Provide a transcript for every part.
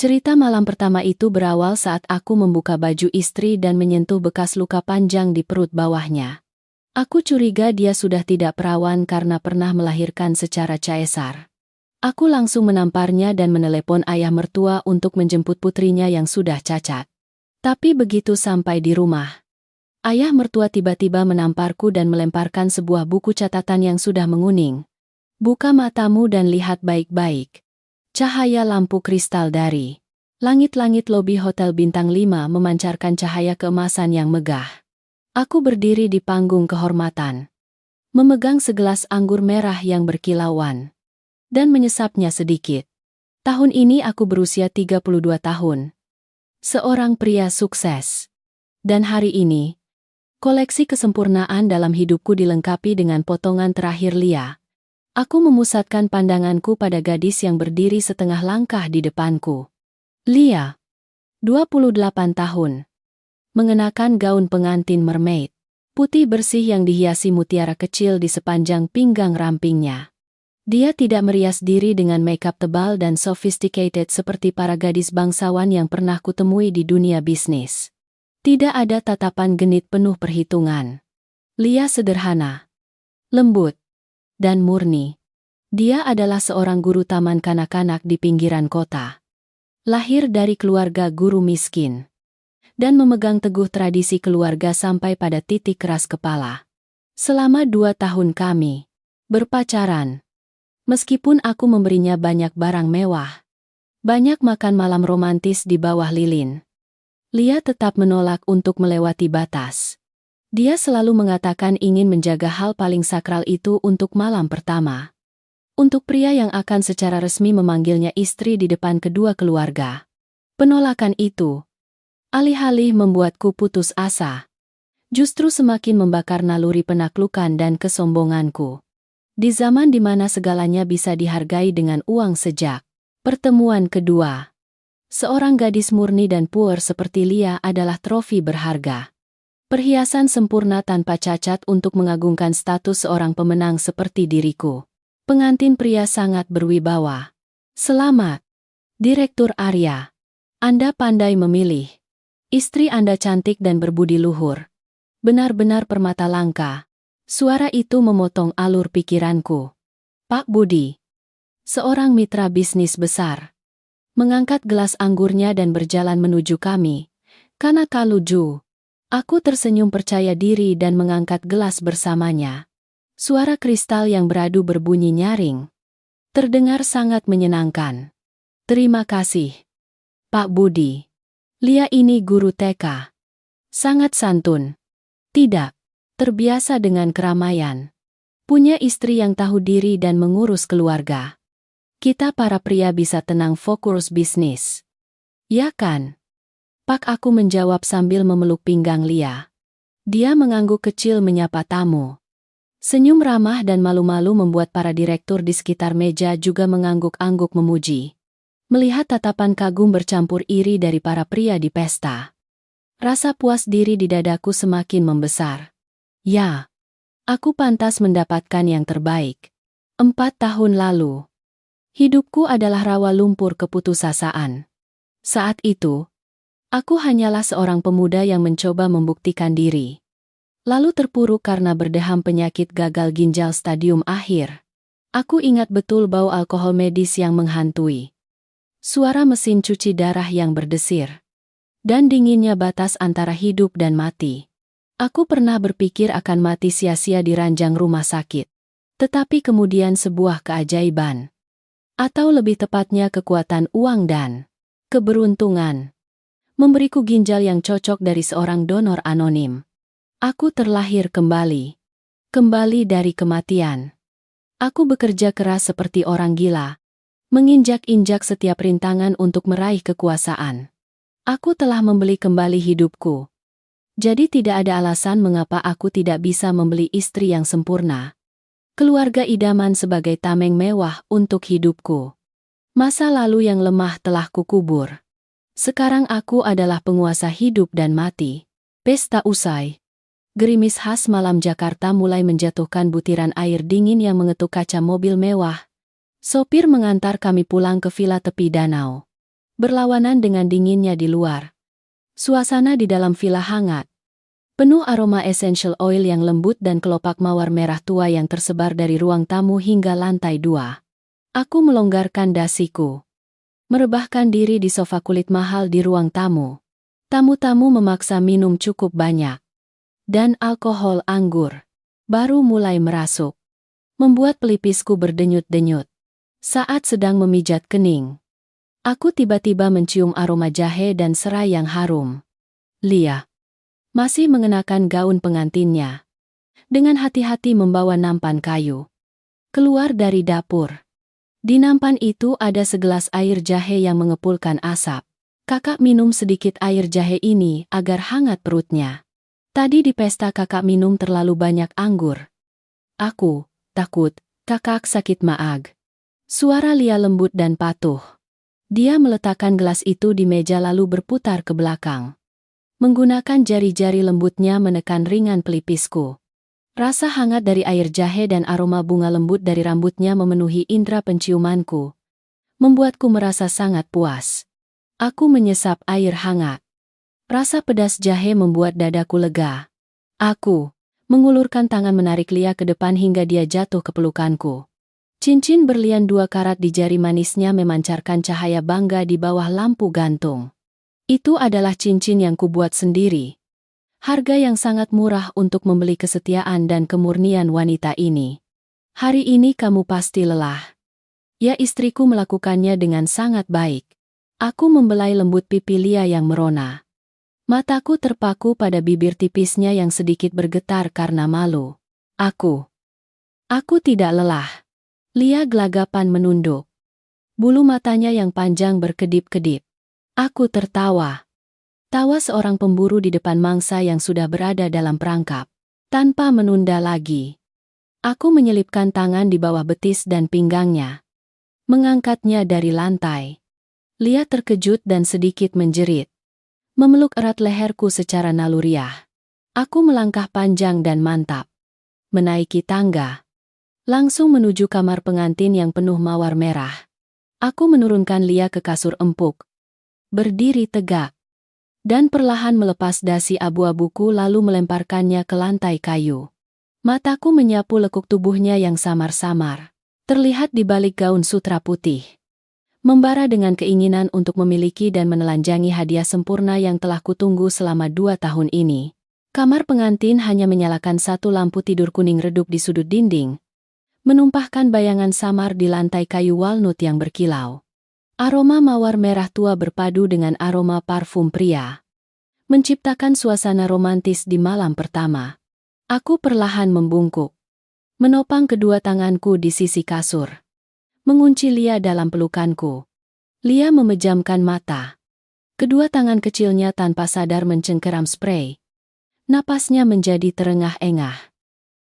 Cerita malam pertama itu berawal saat aku membuka baju istri dan menyentuh bekas luka panjang di perut bawahnya. Aku curiga dia sudah tidak perawan karena pernah melahirkan secara caesar. Aku langsung menamparnya dan menelepon ayah mertua untuk menjemput putrinya yang sudah cacat. Tapi begitu sampai di rumah, ayah mertua tiba-tiba menamparku dan melemparkan sebuah buku catatan yang sudah menguning. Buka matamu dan lihat baik-baik. Cahaya lampu kristal dari langit-langit lobi Hotel Bintang 5 memancarkan cahaya keemasan yang megah. Aku berdiri di panggung kehormatan, memegang segelas anggur merah yang berkilauan, dan menyesapnya sedikit. Tahun ini aku berusia 32 tahun. Seorang pria sukses. Dan hari ini, koleksi kesempurnaan dalam hidupku dilengkapi dengan potongan terakhir Lia. Aku memusatkan pandanganku pada gadis yang berdiri setengah langkah di depanku. Lia, 28 tahun. Mengenakan gaun pengantin mermaid, putih bersih yang dihiasi mutiara kecil di sepanjang pinggang rampingnya. Dia tidak merias diri dengan makeup tebal dan sophisticated seperti para gadis bangsawan yang pernah kutemui di dunia bisnis. Tidak ada tatapan genit penuh perhitungan. Lia sederhana, lembut, dan murni. Dia adalah seorang guru taman kanak-kanak di pinggiran kota. Lahir dari keluarga guru miskin. Dan memegang teguh tradisi keluarga sampai pada titik keras kepala. Selama 2 tahun kami berpacaran. Meskipun aku memberinya banyak barang mewah, banyak makan malam romantis di bawah lilin, Lia tetap menolak untuk melewati batas. Dia selalu mengatakan ingin menjaga hal paling sakral itu untuk malam pertama. Untuk pria yang akan secara resmi memanggilnya istri di depan kedua keluarga. Penolakan itu, alih-alih membuatku putus asa, justru semakin membakar naluri penaklukan dan kesombonganku. Di zaman di mana segalanya bisa dihargai dengan uang sejak pertemuan kedua, seorang gadis murni dan puer seperti Lia adalah trofi berharga. Perhiasan sempurna tanpa cacat untuk mengagungkan status seorang pemenang seperti diriku. Pengantin pria sangat berwibawa. Selamat, Direktur Arya. Anda pandai memilih. Istri Anda cantik dan berbudi luhur. Benar-benar permata langka. Suara itu memotong alur pikiranku. Pak Budi, seorang mitra bisnis besar, mengangkat gelas anggurnya dan berjalan menuju kami. Kanaka luju. Aku tersenyum percaya diri dan mengangkat gelas bersamanya. Suara kristal yang beradu berbunyi nyaring. Terdengar sangat menyenangkan. Terima kasih, Pak Budi. Lia ini guru TK. Sangat santun. Tidak terbiasa dengan keramaian. Punya istri yang tahu diri dan mengurus keluarga. Kita para pria bisa tenang fokus bisnis. Ya kan? Pak, aku menjawab sambil memeluk pinggang Lia. Dia mengangguk kecil menyapa tamu. Senyum ramah dan malu-malu membuat para direktur di sekitar meja juga mengangguk-angguk memuji. Melihat tatapan kagum bercampur iri dari para pria di pesta, rasa puas diri di dadaku semakin membesar. Ya, aku pantas mendapatkan yang terbaik. 4 tahun lalu, hidupku adalah rawa lumpur keputusasaan. Saat itu, aku hanyalah seorang pemuda yang mencoba membuktikan diri. Lalu terpuruk karena berdeham penyakit gagal ginjal stadium akhir. Aku ingat betul bau alkohol medis yang menghantui. Suara mesin cuci darah yang berdesir. Dan dinginnya batas antara hidup dan mati. Aku pernah berpikir akan mati sia-sia di ranjang rumah sakit. Tetapi kemudian sebuah keajaiban. Atau lebih tepatnya kekuatan uang dan keberuntungan. Memberiku ginjal yang cocok dari seorang donor anonim. Aku terlahir kembali. Kembali dari kematian. Aku bekerja keras seperti orang gila. Menginjak-injak setiap rintangan untuk meraih kekuasaan. Aku telah membeli kembali hidupku. Jadi tidak ada alasan mengapa aku tidak bisa membeli istri yang sempurna. Keluarga idaman sebagai tameng mewah untuk hidupku. Masa lalu yang lemah telah kukubur. Sekarang aku adalah penguasa hidup dan mati. Pesta usai. Gerimis khas malam Jakarta mulai menjatuhkan butiran air dingin yang mengetuk kaca mobil mewah. Sopir mengantar kami pulang ke villa tepi danau. berlawanan dengan dinginnya di luar. Suasana di dalam villa hangat, penuh aroma essential oil yang lembut dan kelopak mawar merah tua yang tersebar dari ruang tamu hingga lantai 2. Aku melonggarkan dasiku, merebahkan diri di sofa kulit mahal di ruang tamu. Tamu-tamu memaksa minum cukup banyak, dan alkohol anggur baru mulai merasuk, membuat pelipisku berdenyut-denyut. Saat sedang memijat kening, aku tiba-tiba mencium aroma jahe dan serai yang harum. Lia masih mengenakan gaun pengantinnya. Dengan hati-hati membawa nampan kayu keluar dari dapur. Di nampan itu ada segelas air jahe yang mengepulkan asap. Kakak minum sedikit air jahe ini agar hangat perutnya. Tadi di pesta kakak minum terlalu banyak anggur. Aku takut kakak sakit maag. Suara Lia lembut dan patuh. Dia meletakkan gelas itu di meja lalu berputar ke belakang. Menggunakan jari-jari lembutnya menekan ringan pelipisku. Rasa hangat dari air jahe dan aroma bunga lembut dari rambutnya memenuhi indera penciumanku, membuatku merasa sangat puas. Aku menyesap air hangat. Rasa pedas jahe membuat dadaku lega. Aku mengulurkan tangan menarik Lia ke depan hingga dia jatuh ke pelukanku. Cincin berlian 2 karat di jari manisnya memancarkan cahaya bangga di bawah lampu gantung. Itu adalah cincin yang kubuat sendiri. Harga yang sangat murah untuk membeli kesetiaan dan kemurnian wanita ini. Hari ini kamu pasti lelah. Ya, istriku melakukannya dengan sangat baik. Aku membelai lembut pipi Lia yang merona. Mataku terpaku pada bibir tipisnya yang sedikit bergetar karena malu. Aku tidak lelah. Lia gelagapan menunduk. Bulu matanya yang panjang berkedip-kedip. Aku tertawa. Tawa seorang pemburu di depan mangsa yang sudah berada dalam perangkap. Tanpa menunda lagi, aku menyelipkan tangan di bawah betis dan pinggangnya, mengangkatnya dari lantai. Lia terkejut dan sedikit menjerit, memeluk erat leherku secara naluriah. Aku melangkah panjang dan mantap, menaiki tangga, langsung menuju kamar pengantin yang penuh mawar merah. Aku menurunkan Lia ke kasur empuk, berdiri tegak, dan perlahan melepas dasi abu-abuku lalu melemparkannya ke lantai kayu. Mataku menyapu lekuk tubuhnya yang samar-samar, terlihat di balik gaun sutra putih. Membara dengan keinginan untuk memiliki dan menelanjangi hadiah sempurna yang telah kutunggu selama 2 tahun ini. Kamar pengantin hanya menyalakan satu lampu tidur kuning redup di sudut dinding, menumpahkan bayangan samar di lantai kayu walnut yang berkilau. Aroma mawar merah tua berpadu dengan aroma parfum pria, menciptakan suasana romantis di malam pertama. Aku perlahan membungkuk, menopang kedua tanganku di sisi kasur, mengunci Lia dalam pelukanku. Lia memejamkan mata. Kedua tangan kecilnya tanpa sadar mencengkeram sprei. Napasnya menjadi terengah-engah,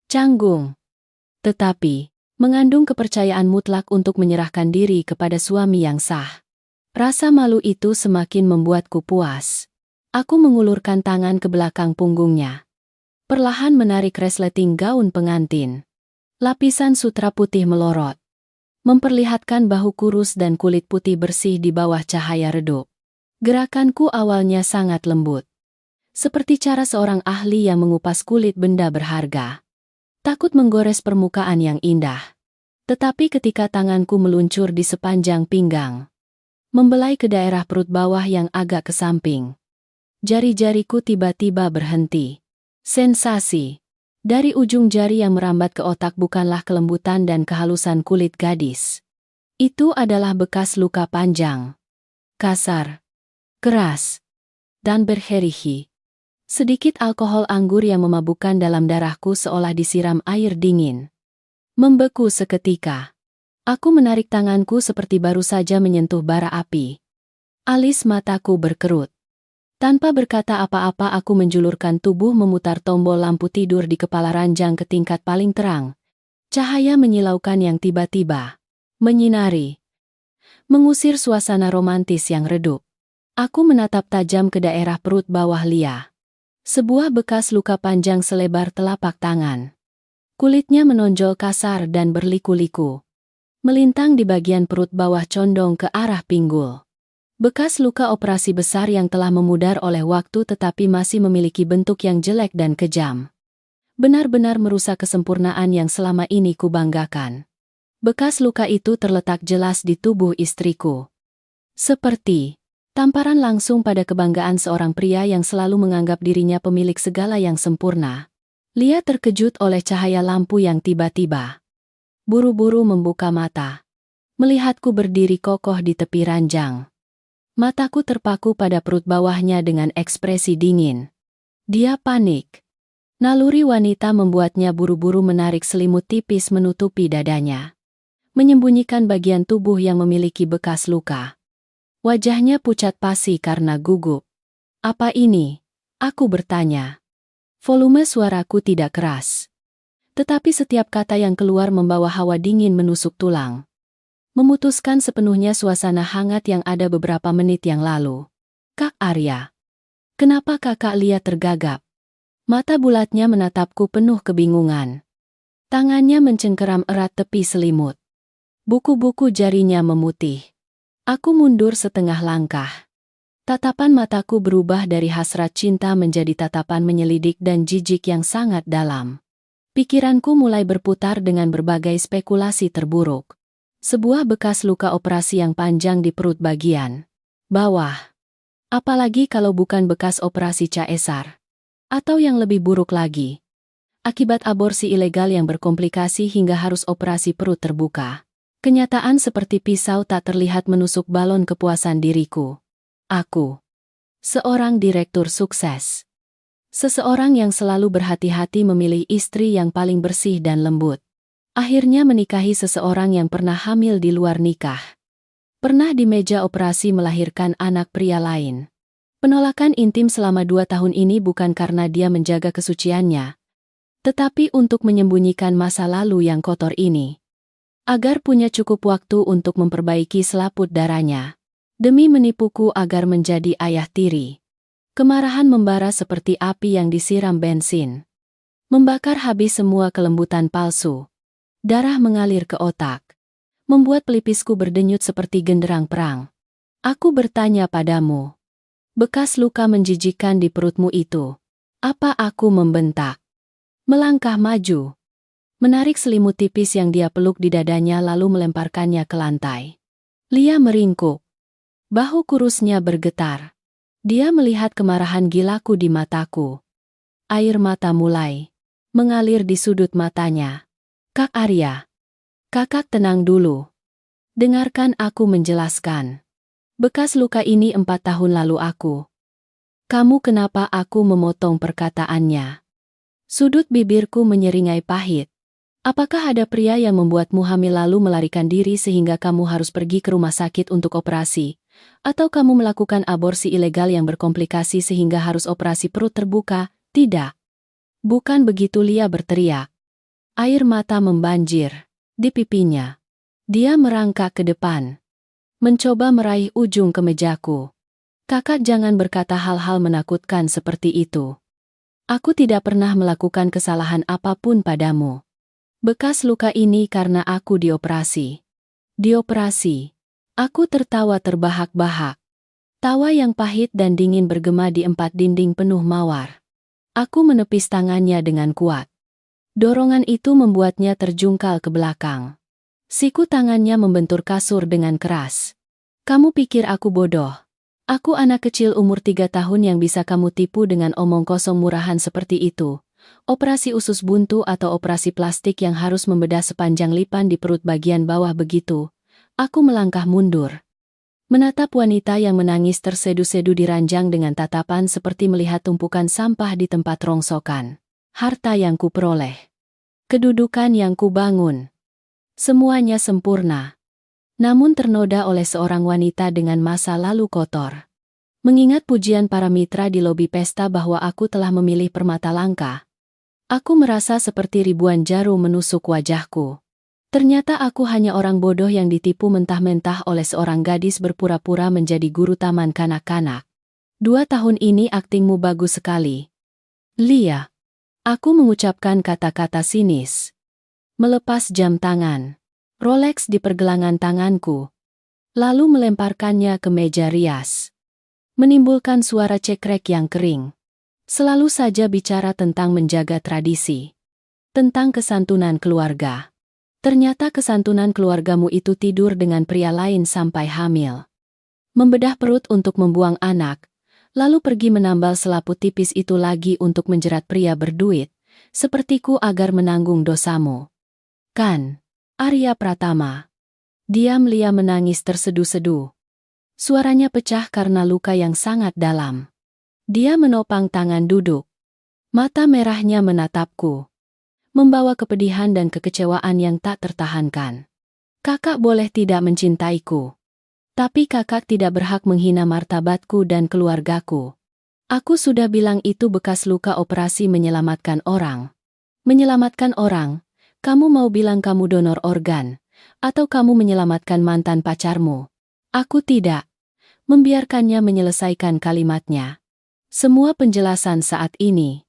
canggung, tetapi mengandung kepercayaan mutlak untuk menyerahkan diri kepada suami yang sah. Rasa malu itu semakin membuatku puas. Aku mengulurkan tangan ke belakang punggungnya, perlahan menarik resleting gaun pengantin. Lapisan sutra putih melorot, memperlihatkan bahu kurus dan kulit putih bersih di bawah cahaya redup. Gerakanku awalnya sangat lembut, seperti cara seorang ahli yang mengupas kulit benda berharga, takut menggores permukaan yang indah. Tetapi ketika tanganku meluncur di sepanjang pinggang, membelai ke daerah perut bawah yang agak ke samping, jari-jariku tiba-tiba berhenti. Sensasi dari ujung jari yang merambat ke otak bukanlah kelembutan dan kehalusan kulit gadis. Itu adalah bekas luka panjang, kasar, keras, dan berherihi. Sedikit alkohol anggur yang memabukkan dalam darahku seolah disiram air dingin, membeku seketika. Aku menarik tanganku seperti baru saja menyentuh bara api. Alis mataku berkerut. Tanpa berkata apa-apa aku menjulurkan tubuh memutar tombol lampu tidur di kepala ranjang ke tingkat paling terang. Cahaya menyilaukan yang tiba-tiba menyinari, mengusir suasana romantis yang redup. Aku menatap tajam ke daerah perut bawah Lia. Sebuah bekas luka panjang selebar telapak tangan. Kulitnya menonjol kasar dan berliku-liku, melintang di bagian perut bawah condong ke arah pinggul. Bekas luka operasi besar yang telah memudar oleh waktu tetapi masih memiliki bentuk yang jelek dan kejam. Benar-benar merusak kesempurnaan yang selama ini kubanggakan. Bekas luka itu terletak jelas di tubuh istriku. Seperti tamparan langsung pada kebanggaan seorang pria yang selalu menganggap dirinya pemilik segala yang sempurna. Lia terkejut oleh cahaya lampu yang tiba-tiba. Buru-buru membuka mata. Melihatku berdiri kokoh di tepi ranjang. Mataku terpaku pada perut bawahnya dengan ekspresi dingin. Dia panik. Naluri wanita membuatnya buru-buru menarik selimut tipis menutupi dadanya. Menyembunyikan bagian tubuh yang memiliki bekas luka. Wajahnya pucat pasi karena gugup. Apa ini? Aku bertanya. Volume suaraku tidak keras. Tetapi setiap kata yang keluar membawa hawa dingin menusuk tulang. Memutuskan sepenuhnya suasana hangat yang ada beberapa menit yang lalu. Kak Arya. Kenapa kakak Lia tergagap? Mata bulatnya menatapku penuh kebingungan. Tangannya mencengkeram erat tepi selimut. Buku-buku jarinya memutih. Aku mundur setengah langkah. Tatapan mataku berubah dari hasrat cinta menjadi tatapan menyelidik dan jijik yang sangat dalam. Pikiranku mulai berputar dengan berbagai spekulasi terburuk. Sebuah bekas luka operasi yang panjang di perut bagian bawah. Apalagi kalau bukan bekas operasi caesar. Atau yang lebih buruk lagi. Akibat aborsi ilegal yang berkomplikasi hingga harus operasi perut terbuka. Kenyataan seperti pisau tak terlihat menusuk balon kepuasan diriku. Aku. Seorang direktur sukses. Seseorang yang selalu berhati-hati memilih istri yang paling bersih dan lembut. Akhirnya menikahi seseorang yang pernah hamil di luar nikah. Pernah di meja operasi melahirkan anak pria lain. Penolakan intim selama 2 tahun ini bukan karena dia menjaga kesuciannya, tetapi untuk menyembunyikan masa lalu yang kotor ini. Agar punya cukup waktu untuk memperbaiki selaput darahnya. Demi menipuku agar menjadi ayah tiri. Kemarahan membara seperti api yang disiram bensin. Membakar habis semua kelembutan palsu. Darah mengalir ke otak. Membuat pelipisku berdenyut seperti genderang perang. Aku bertanya padamu. Bekas luka menjijikkan di perutmu itu. Apa aku membentak? Melangkah maju. Menarik selimut tipis yang dia peluk di dadanya lalu melemparkannya ke lantai. Lia meringkuk. Bahu kurusnya bergetar. Dia melihat kemarahan gilaku di mataku. Air mata mulai mengalir di sudut matanya. Kak Arya. Kakak tenang dulu. Dengarkan aku menjelaskan. Bekas luka ini 4 tahun lalu aku. Kamu kenapa aku memotong perkataannya? Sudut bibirku menyeringai pahit. Apakah ada pria yang membuatmu hamil lalu melarikan diri sehingga kamu harus pergi ke rumah sakit untuk operasi? Atau kamu melakukan aborsi ilegal yang berkomplikasi sehingga harus operasi perut terbuka? Tidak. Bukan begitu, Lia berteriak. Air mata membanjir di pipinya. Dia merangkak ke depan. Mencoba meraih ujung kemejaku. Kakak jangan berkata hal-hal menakutkan seperti itu. Aku tidak pernah melakukan kesalahan apapun padamu. Bekas luka ini karena aku dioperasi. Dioperasi. Aku tertawa terbahak-bahak. Tawa yang pahit dan dingin bergema di 4 dinding penuh mawar. Aku menepis tangannya dengan kuat. Dorongan itu membuatnya terjungkal ke belakang. Siku tangannya membentur kasur dengan keras. Kamu pikir aku bodoh? Aku anak kecil umur 3 tahun yang bisa kamu tipu dengan omong kosong murahan seperti itu. Operasi usus buntu atau operasi plastik yang harus membedah sepanjang lipan di perut bagian bawah begitu. Aku melangkah mundur. Menatap wanita yang menangis tersedu-sedu di ranjang dengan tatapan seperti melihat tumpukan sampah di tempat rongsokan. Harta yang kuperoleh. Kedudukan yang kubangun. Semuanya sempurna. Namun ternoda oleh seorang wanita dengan masa lalu kotor. Mengingat pujian para mitra di lobi pesta bahwa aku telah memilih permata langka. Aku merasa seperti ribuan jarum menusuk wajahku. Ternyata aku hanya orang bodoh yang ditipu mentah-mentah oleh seorang gadis berpura-pura menjadi guru taman kanak-kanak. 2 tahun ini aktingmu bagus sekali. Lia. Aku mengucapkan kata-kata sinis. Melepas jam tangan. Rolex di pergelangan tanganku. lalu melemparkannya ke meja rias. Menimbulkan suara cekrek yang kering. Selalu saja bicara tentang menjaga tradisi. Tentang kesantunan keluarga. Ternyata kesantunan keluargamu itu tidur dengan pria lain sampai hamil. Membedah perut untuk membuang anak, lalu pergi menambal selaput tipis itu lagi untuk menjerat pria berduit, sepertiku agar menanggung dosamu. Kan? Arya Pratama. Diam. Lia menangis terseduh-seduh. Suaranya pecah karena luka yang sangat dalam. Dia menopang tangan duduk. Mata merahnya menatapku. Membawa kepedihan dan kekecewaan yang tak tertahankan. Kakak boleh tidak mencintaiku. Tapi kakak tidak berhak menghina martabatku dan keluargaku. Aku sudah bilang itu bekas luka operasi menyelamatkan orang. Menyelamatkan orang? Kamu mau bilang kamu donor organ? Atau kamu menyelamatkan mantan pacarmu? Aku tidak. Membiarkannya menyelesaikan kalimatnya. Semua penjelasan saat ini,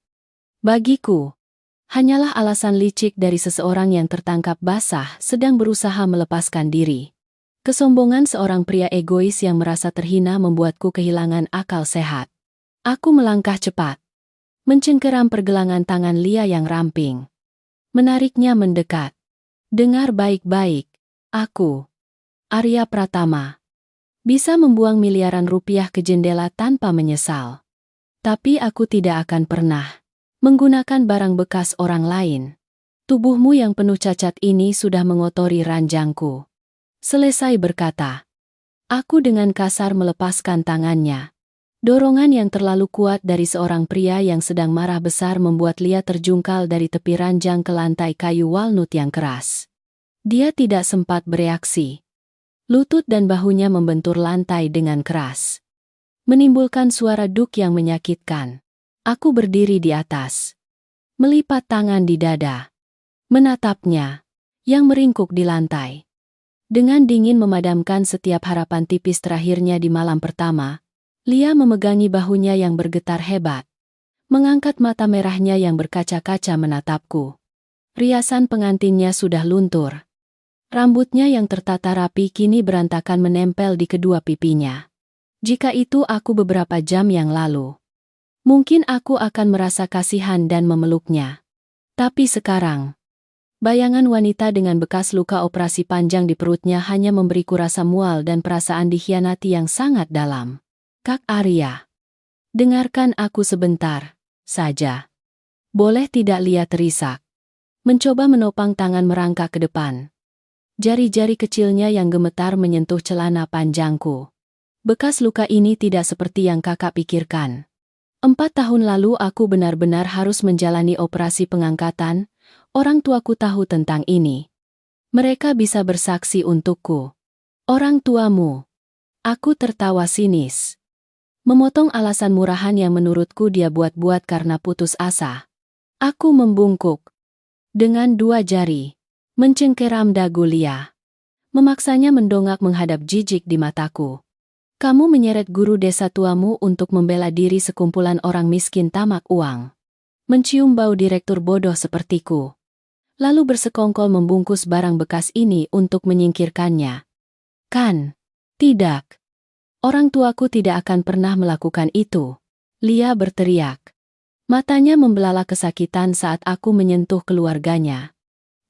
bagiku, hanyalah alasan licik dari seseorang yang tertangkap basah sedang berusaha melepaskan diri. Kesombongan seorang pria egois yang merasa terhina membuatku kehilangan akal sehat. Aku melangkah cepat. Mencengkeram pergelangan tangan Lia yang ramping. Menariknya mendekat. Dengar baik-baik, aku, Arya Pratama, bisa membuang miliaran rupiah ke jendela tanpa menyesal. Tapi aku tidak akan pernah menggunakan barang bekas orang lain. Tubuhmu yang penuh cacat ini sudah mengotori ranjangku. Selesai berkata, aku dengan kasar melepaskan tangannya. Dorongan yang terlalu kuat dari seorang pria yang sedang marah besar membuat Lia terjungkal dari tepi ranjang ke lantai kayu walnut yang keras. Dia tidak sempat bereaksi. Lutut dan bahunya membentur lantai dengan keras. Menimbulkan suara duk yang menyakitkan. Aku berdiri di atas. Melipat tangan di dada. Menatapnya, yang meringkuk di lantai. Dengan dingin memadamkan setiap harapan tipis terakhirnya di malam pertama, Lia memegangi bahunya yang bergetar hebat. Mengangkat mata merahnya yang berkaca-kaca menatapku. Riasan pengantinnya sudah luntur. Rambutnya yang tertata rapi kini berantakan menempel di kedua pipinya. Jika itu aku beberapa jam yang lalu, mungkin aku akan merasa kasihan dan memeluknya. Tapi sekarang, bayangan wanita dengan bekas luka operasi panjang di perutnya hanya memberiku rasa mual dan perasaan dikhianati yang sangat dalam. Kak Arya, dengarkan aku sebentar saja. Boleh tidak? Lia terisak. Mencoba menopang tangan merangkak ke depan. Jari-jari kecilnya yang gemetar menyentuh celana panjangku. Bekas luka ini tidak seperti yang kakak pikirkan. 4 tahun lalu aku benar-benar harus menjalani operasi pengangkatan. Orang tuaku tahu tentang ini. Mereka bisa bersaksi untukku. Orang tuamu. Aku tertawa sinis. Memotong alasan murahan yang menurutku dia buat-buat karena putus asa. Aku membungkuk. Dengan 2 jari. Mencengkeram dagu Lia. Memaksanya mendongak menghadap jijik di mataku. Kamu menyeret guru desa tuamu untuk membela diri sekumpulan orang miskin tamak uang. Mencium bau direktur bodoh sepertiku. Lalu bersekongkol membungkus barang bekas ini untuk menyingkirkannya. Kan? Tidak. Orang tuaku tidak akan pernah melakukan itu. Lia berteriak. Matanya membelalak kesakitan saat aku menyentuh keluarganya.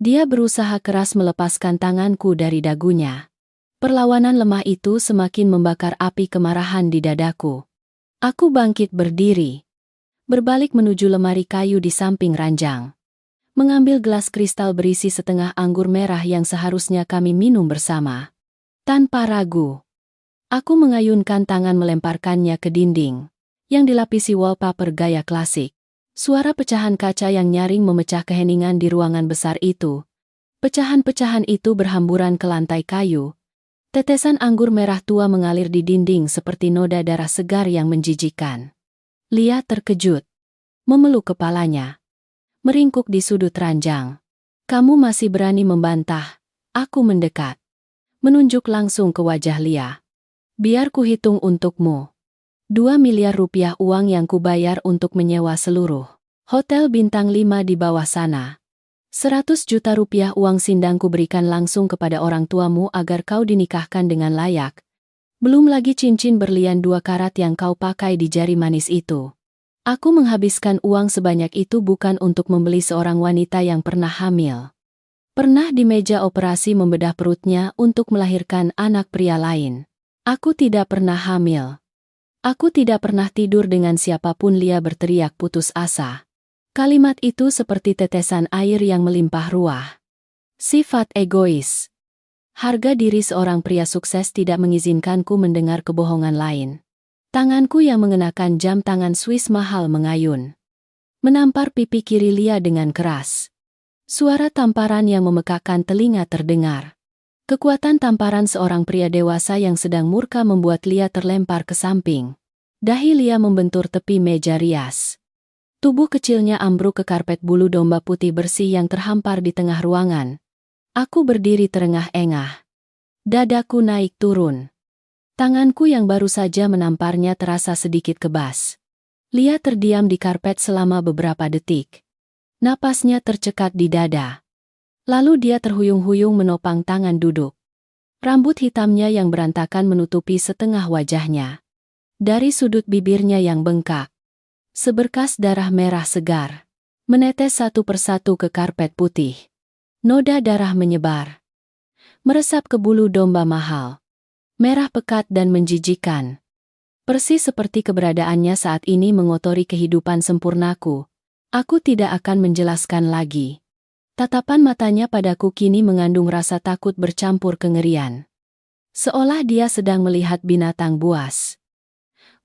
Dia berusaha keras melepaskan tanganku dari dagunya. Perlawanan lemah itu semakin membakar api kemarahan di dadaku. Aku bangkit berdiri. Berbalik menuju lemari kayu di samping ranjang. Mengambil gelas kristal berisi setengah anggur merah yang seharusnya kami minum bersama. Tanpa ragu, aku mengayunkan tangan melemparkannya ke dinding, yang dilapisi wallpaper gaya klasik. Suara pecahan kaca yang nyaring memecah keheningan di ruangan besar itu. Pecahan-pecahan itu berhamburan ke lantai kayu. Tetesan anggur merah tua mengalir di dinding seperti noda darah segar yang menjijikkan. Lia terkejut. Memeluk kepalanya. Meringkuk di sudut ranjang. Kamu masih berani membantah? Aku mendekat. Menunjuk langsung ke wajah Lia. Biar kuhitung untukmu. 2 miliar rupiah uang yang kubayar untuk menyewa seluruh hotel bintang 5 di bawah sana. 100 juta rupiah uang sindangku berikan langsung kepada orang tuamu agar kau dinikahkan dengan layak. Belum lagi cincin berlian 2 karat yang kau pakai di jari manis itu. Aku menghabiskan uang sebanyak itu bukan untuk membeli seorang wanita yang pernah hamil. Pernah di meja operasi membedah perutnya untuk melahirkan anak pria lain. Aku tidak pernah hamil. Aku tidak pernah tidur dengan siapapun, Lia berteriak putus asa. Kalimat itu seperti tetesan air yang melimpah ruah. Sifat egois. Harga diri seorang pria sukses tidak mengizinkanku mendengar kebohongan lain. Tanganku yang mengenakan jam tangan Swiss mahal mengayun. Menampar pipi kiri Lia dengan keras. Suara tamparan yang memekakkan telinga terdengar. Kekuatan tamparan seorang pria dewasa yang sedang murka membuat Lia terlempar ke samping. Dahi Lia membentur tepi meja rias. Tubuh kecilnya ambruk ke karpet bulu domba putih bersih yang terhampar di tengah ruangan. Aku berdiri terengah-engah. Dadaku naik turun. Tanganku yang baru saja menamparnya terasa sedikit kebas. Lia terdiam di karpet selama beberapa detik. Napasnya tercekat di dada. Lalu dia terhuyung-huyung menopang tangan duduk. Rambut hitamnya yang berantakan menutupi setengah wajahnya. Dari sudut bibirnya yang bengkak, seberkas darah merah segar menetes satu persatu ke karpet putih. Noda darah menyebar, meresap ke bulu domba mahal. Merah pekat dan menjijikan. Persis seperti keberadaannya saat ini mengotori kehidupan sempurnaku. Aku tidak akan menjelaskan lagi. Tatapan matanya padaku kini mengandung rasa takut bercampur kengerian. Seolah dia sedang melihat binatang buas.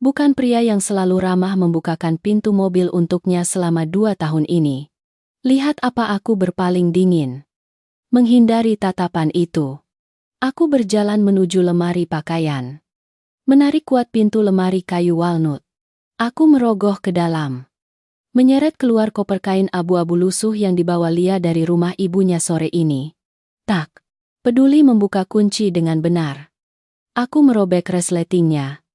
Bukan pria yang selalu ramah membukakan pintu mobil untuknya selama 2 tahun ini. Lihat apa aku berpaling dingin. Menghindari tatapan itu. Aku berjalan menuju lemari pakaian. Menarik kuat pintu lemari kayu walnut. Aku merogoh ke dalam. Menyeret keluar koper kain abu-abu lusuh yang dibawa Lia dari rumah ibunya sore ini. Tak peduli membuka kunci dengan benar. Aku merobek resletingnya.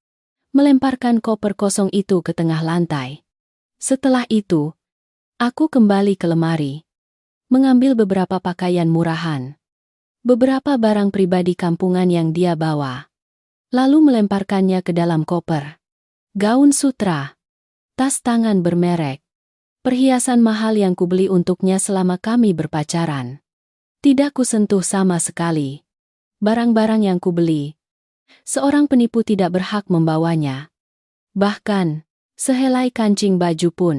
Melemparkan koper kosong itu ke tengah lantai. Setelah itu, aku kembali ke lemari. Mengambil beberapa pakaian murahan. Beberapa barang pribadi kampungan yang dia bawa. Lalu melemparkannya ke dalam koper. Gaun sutra. Tas tangan bermerek. Perhiasan mahal yang kubeli untuknya selama kami berpacaran. Tidak kusentuh sama sekali. Barang-barang yang kubeli. Seorang penipu tidak berhak membawanya. Bahkan, sehelai kancing baju pun.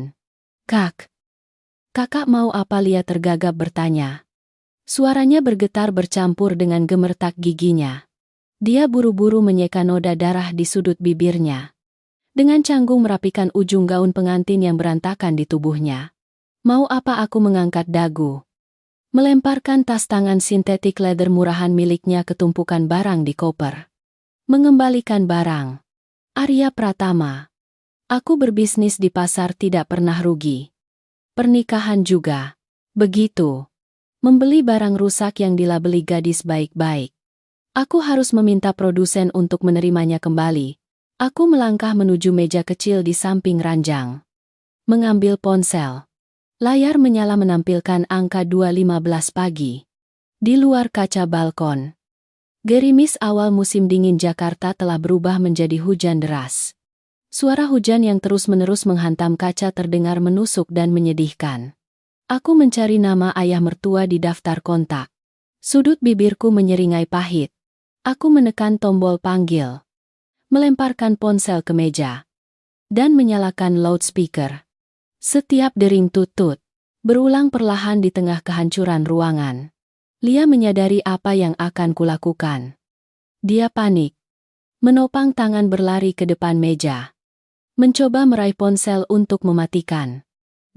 Kakak mau apa? Lia tergagap bertanya. Suaranya bergetar bercampur dengan gemertak giginya. Dia buru-buru menyeka noda darah di sudut bibirnya. Dengan canggung merapikan ujung gaun pengantin yang berantakan di tubuhnya. Mau apa? Aku mengangkat dagu. Melemparkan tas tangan sintetik leather murahan miliknya ke tumpukan barang di koper. Mengembalikan barang. Arya Pratama. Aku berbisnis di pasar tidak pernah rugi. Pernikahan juga. Begitu. Membeli barang rusak yang dilabeli gadis baik-baik. Aku harus meminta produsen untuk menerimanya kembali. Aku melangkah menuju meja kecil di samping ranjang. Mengambil ponsel. Layar menyala menampilkan angka 2.15 pagi. Di luar kaca balkon. Gerimis awal musim dingin Jakarta telah berubah menjadi hujan deras. Suara hujan yang terus-menerus menghantam kaca terdengar menusuk dan menyedihkan. Aku mencari nama ayah mertua di daftar kontak. Sudut bibirku menyeringai pahit. Aku menekan tombol panggil. Melemparkan ponsel ke meja. Dan menyalakan loudspeaker. Setiap dering tutut. Berulang perlahan di tengah kehancuran ruangan. Lia menyadari apa yang akan kulakukan. Dia panik. Menopang tangan berlari ke depan meja. Mencoba meraih ponsel untuk mematikan.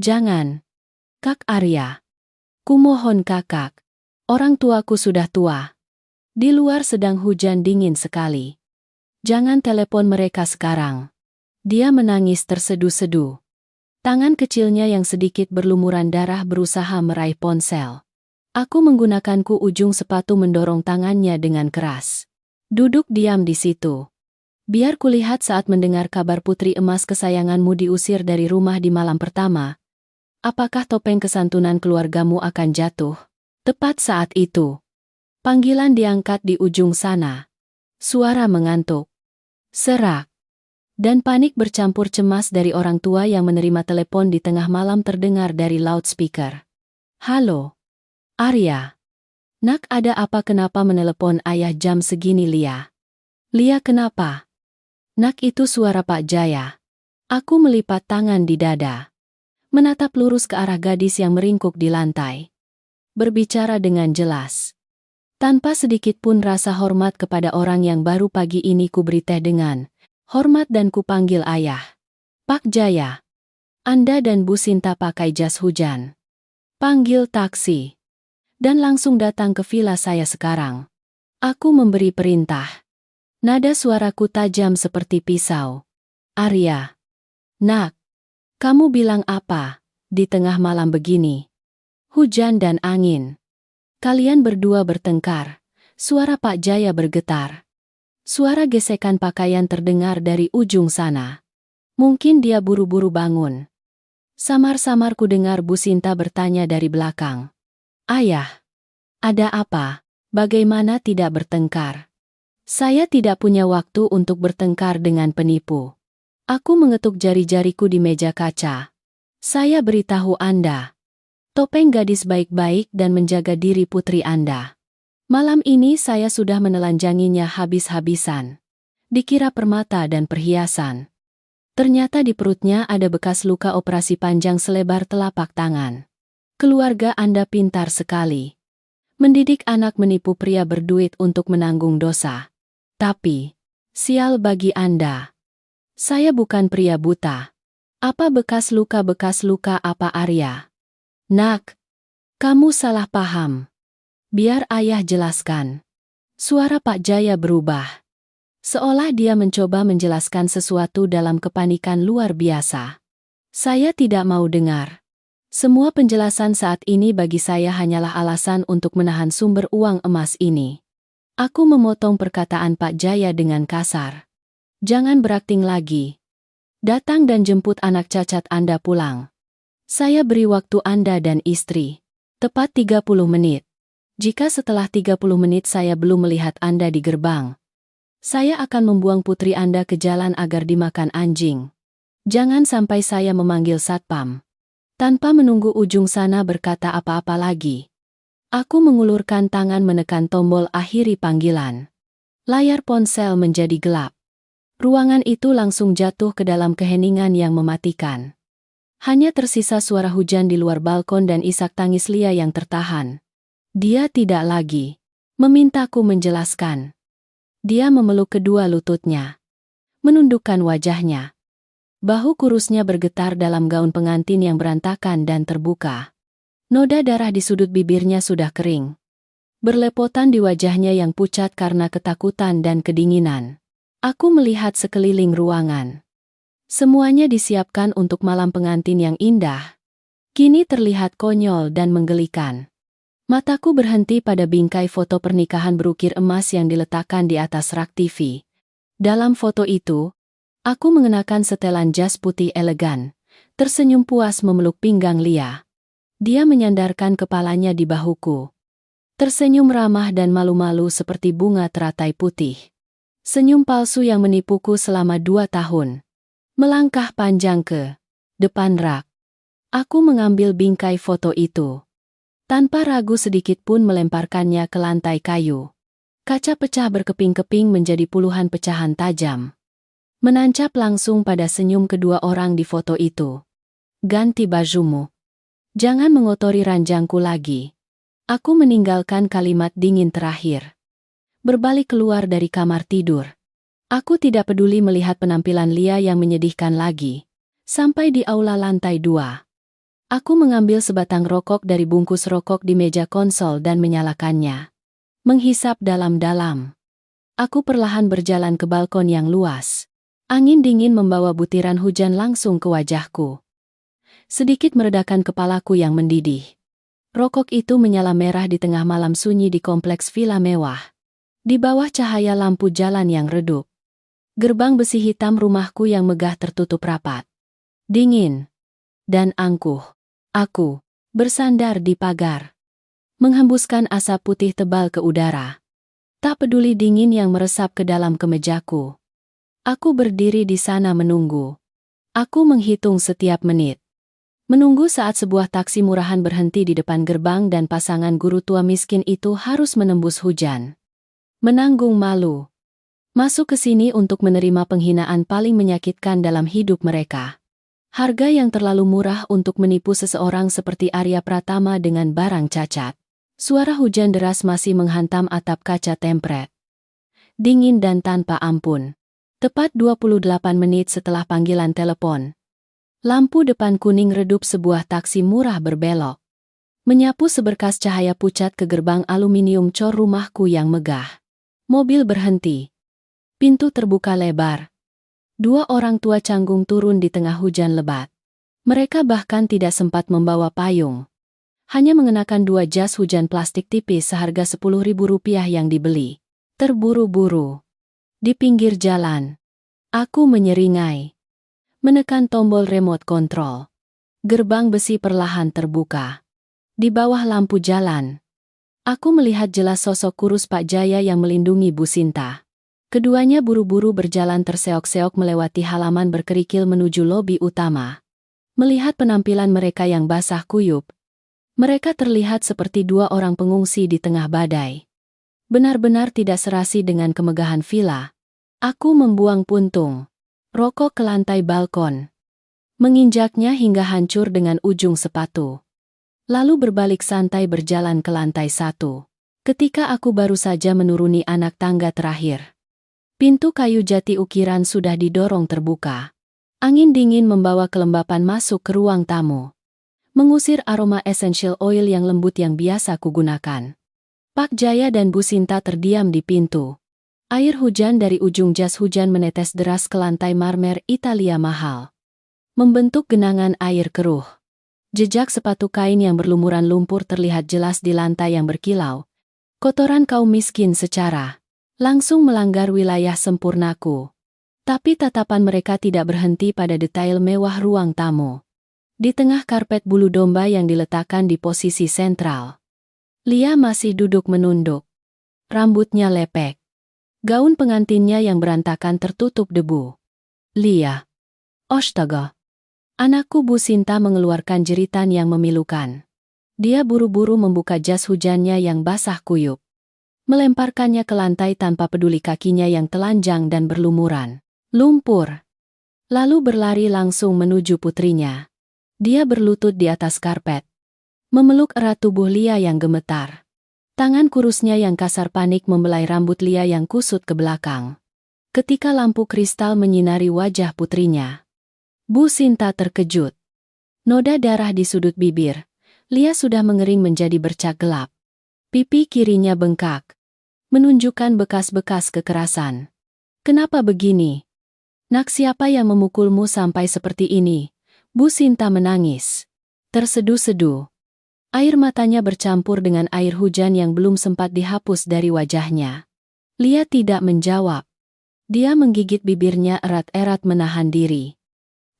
Jangan. Kak Arya. Kumohon kakak. Orang tuaku sudah tua. Di luar sedang hujan dingin sekali. Jangan telepon mereka sekarang. Dia menangis terseduh-seduh. Tangan kecilnya yang sedikit berlumuran darah berusaha meraih ponsel. Aku menggunakan ujung sepatu mendorong tangannya dengan keras. Duduk diam di situ. Biar kulihat saat mendengar kabar putri emas kesayanganmu diusir dari rumah di malam pertama. apakah topeng kesantunan keluargamu akan jatuh? Tepat saat itu, panggilan diangkat di ujung sana. Suara mengantuk, serak, dan panik bercampur cemas dari orang tua yang menerima telepon di tengah malam terdengar dari loudspeaker. Halo, Arya. Nak, ada apa? Kenapa menelepon ayah jam segini, Lia? Lia, kenapa? Nak, itu suara Pak Jaya. Aku melipat tangan di dada, menatap lurus ke arah gadis yang meringkuk di lantai. Berbicara dengan jelas. Tanpa sedikit pun rasa hormat kepada orang yang baru pagi ini kuberi teh dengan hormat dan kupanggil ayah. Pak Jaya, Anda dan Bu Sinta pakai jas hujan. Panggil taksi. Dan langsung datang ke villa saya sekarang. Aku memberi perintah. Nada suaraku tajam seperti pisau. Arya. Nak. Kamu bilang apa? Di tengah malam begini. Hujan dan angin. Kalian berdua bertengkar. Suara Pak Jaya bergetar. Suara gesekan pakaian terdengar dari ujung sana. Mungkin dia buru-buru bangun. Samar-samar ku dengar Bu Sinta bertanya dari belakang. Ayah, ada apa? Bagaimana tidak bertengkar? Saya tidak punya waktu untuk bertengkar dengan penipu. Aku mengetuk jari-jariku di meja kaca. Saya beritahu Anda. Topeng gadis baik-baik dan menjaga diri putri Anda. Malam ini saya sudah menelanjanginya habis-habisan. Dikira permata dan perhiasan. Ternyata di perutnya ada bekas luka operasi panjang selebar telapak tangan. Keluarga Anda pintar sekali. Mendidik anak menipu pria berduit untuk menanggung dosa. Tapi, sial bagi Anda. Saya bukan pria buta. Apa bekas luka apa, Arya? Nak, kamu salah paham. Biar ayah jelaskan. Suara Pak Jaya berubah. Seolah dia mencoba menjelaskan sesuatu dalam kepanikan luar biasa. Saya tidak mau dengar. Semua penjelasan saat ini bagi saya hanyalah alasan untuk menahan sumber uang emas ini. Aku memotong perkataan Pak Jaya dengan kasar. Jangan berakting lagi. Datang dan jemput anak cacat Anda pulang. Saya beri waktu Anda dan istri. Tepat 30 menit. Jika setelah 30 menit saya belum melihat Anda di gerbang, saya akan membuang putri Anda ke jalan agar dimakan anjing. Jangan sampai saya memanggil satpam. Tanpa menunggu ujung sana berkata apa-apa lagi. Aku mengulurkan tangan menekan tombol akhiri panggilan. Layar ponsel menjadi gelap. Ruangan itu langsung jatuh ke dalam keheningan yang mematikan. Hanya tersisa suara hujan di luar balkon dan isak tangis Lia yang tertahan. Dia tidak lagi memintaku menjelaskan. Dia memeluk kedua lututnya. Menundukkan wajahnya. Bahu kurusnya bergetar dalam gaun pengantin yang berantakan dan terbuka. Noda darah di sudut bibirnya sudah kering. Berlepotan di wajahnya yang pucat karena ketakutan dan kedinginan. Aku melihat sekeliling ruangan. Semuanya disiapkan untuk malam pengantin yang indah. Kini terlihat konyol dan menggelikan. Mataku berhenti pada bingkai foto pernikahan berukir emas yang diletakkan di atas rak TV. Dalam foto itu, aku mengenakan setelan jas putih elegan, tersenyum puas memeluk pinggang Lia. Dia menyandarkan kepalanya di bahuku. Tersenyum ramah dan malu-malu seperti bunga teratai putih. Senyum palsu yang menipuku selama 2 tahun. Melangkah panjang ke depan rak. Aku mengambil bingkai foto itu. Tanpa ragu sedikit pun melemparkannya ke lantai kayu. Kaca pecah berkeping-keping menjadi puluhan pecahan tajam. Menancap langsung pada senyum kedua orang di foto itu. Ganti bajumu. Jangan mengotori ranjangku lagi. Aku meninggalkan kalimat dingin terakhir. Berbalik keluar dari kamar tidur. Aku tidak peduli melihat penampilan Lia yang menyedihkan lagi. Sampai di aula lantai 2. Aku mengambil sebatang rokok dari bungkus rokok di meja konsol dan menyalakannya. Menghisap dalam-dalam. Aku perlahan berjalan ke balkon yang luas. Angin dingin membawa butiran hujan langsung ke wajahku. Sedikit meredakan kepalaku yang mendidih. Rokok itu menyala merah di tengah malam sunyi di kompleks villa mewah. Di bawah cahaya lampu jalan yang redup. Gerbang besi hitam rumahku yang megah tertutup rapat. Dingin. Dan angkuh. Aku bersandar di pagar, menghembuskan asap putih tebal ke udara. Tak peduli dingin yang meresap ke dalam kemejaku. Aku berdiri di sana menunggu. Aku menghitung setiap menit. Menunggu saat sebuah taksi murahan berhenti di depan gerbang dan pasangan guru tua miskin itu harus menembus hujan. Menanggung malu. Masuk ke sini untuk menerima penghinaan paling menyakitkan dalam hidup mereka. Harga yang terlalu murah untuk menipu seseorang seperti Arya Pratama dengan barang cacat. Suara hujan deras masih menghantam atap kaca tempret. Dingin dan tanpa ampun. Tepat 28 menit setelah panggilan telepon. Lampu depan kuning redup, sebuah taksi murah berbelok. Menyapu seberkas cahaya pucat ke gerbang aluminium cor rumahku yang megah. Mobil berhenti. Pintu terbuka lebar. Dua orang tua canggung turun di tengah hujan lebat. Mereka bahkan tidak sempat membawa payung. Hanya mengenakan dua jas hujan plastik tipis seharga Rp10.000 yang dibeli. Terburu-buru. Di pinggir jalan. Aku menyeringai. Menekan tombol remote control. Gerbang besi perlahan terbuka. Di bawah lampu jalan. Aku melihat jelas sosok kurus Pak Jaya yang melindungi Bu Sinta. Keduanya buru-buru berjalan terseok-seok melewati halaman berkerikil menuju lobi utama. Melihat penampilan mereka yang basah kuyup, mereka terlihat seperti dua orang pengungsi di tengah badai. Benar-benar tidak serasi dengan kemegahan villa. Aku membuang puntung rokok ke lantai balkon, menginjaknya hingga hancur dengan ujung sepatu. Lalu berbalik santai berjalan ke lantai 1. Ketika aku baru saja menuruni anak tangga terakhir, pintu kayu jati ukiran sudah didorong terbuka. Angin dingin membawa kelembapan masuk ke ruang tamu, mengusir aroma essential oil yang lembut yang biasa kugunakan. Pak Jaya dan Bu Sinta terdiam di pintu. Air hujan dari ujung jas hujan menetes deras ke lantai marmer Italia mahal, membentuk genangan air keruh. Jejak sepatu kain yang berlumuran lumpur terlihat jelas di lantai yang berkilau. Kotoran kaum miskin secara langsung melanggar wilayah sempurnaku. Tapi tatapan mereka tidak berhenti pada detail mewah ruang tamu. Di tengah karpet bulu domba yang diletakkan di posisi sentral, Lia masih duduk menunduk. Rambutnya lepek. Gaun pengantinnya yang berantakan tertutup debu. Lia. Astaga. Anakku, Bu Sinta mengeluarkan jeritan yang memilukan. Dia buru-buru membuka jas hujannya yang basah kuyup. Melemparkannya ke lantai tanpa peduli kakinya yang telanjang dan berlumuran lumpur. Lalu berlari langsung menuju putrinya. Dia berlutut di atas karpet, memeluk erat tubuh Lia yang gemetar. Tangan kurusnya yang kasar panik membelai rambut Lia yang kusut ke belakang. Ketika lampu kristal menyinari wajah putrinya, Bu Sinta terkejut. Noda darah di sudut bibir. Lia sudah mengering menjadi bercak gelap. Pipi kirinya bengkak, menunjukkan bekas-bekas kekerasan. Kenapa begini? Nak, siapa yang memukulmu sampai seperti ini? Bu Sinta menangis. Terseduh-seduh. Air matanya bercampur dengan air hujan yang belum sempat dihapus dari wajahnya. Lia tidak menjawab. Dia menggigit bibirnya erat-erat menahan diri.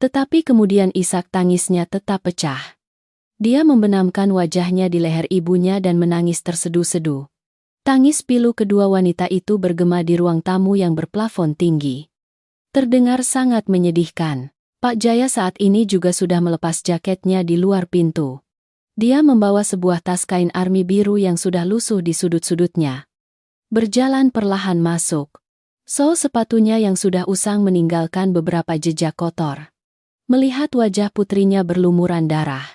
Tetapi kemudian isak tangisnya tetap pecah. Dia membenamkan wajahnya di leher ibunya dan menangis terseduh-seduh. Tangis pilu kedua wanita itu bergema di ruang tamu yang berplafon tinggi. Terdengar sangat menyedihkan. Pak Jaya saat ini juga sudah melepas jaketnya di luar pintu. Dia membawa sebuah tas kain army biru yang sudah lusuh di sudut-sudutnya. Berjalan perlahan masuk. Sol sepatunya yang sudah usang meninggalkan beberapa jejak kotor. Melihat wajah putrinya berlumuran darah,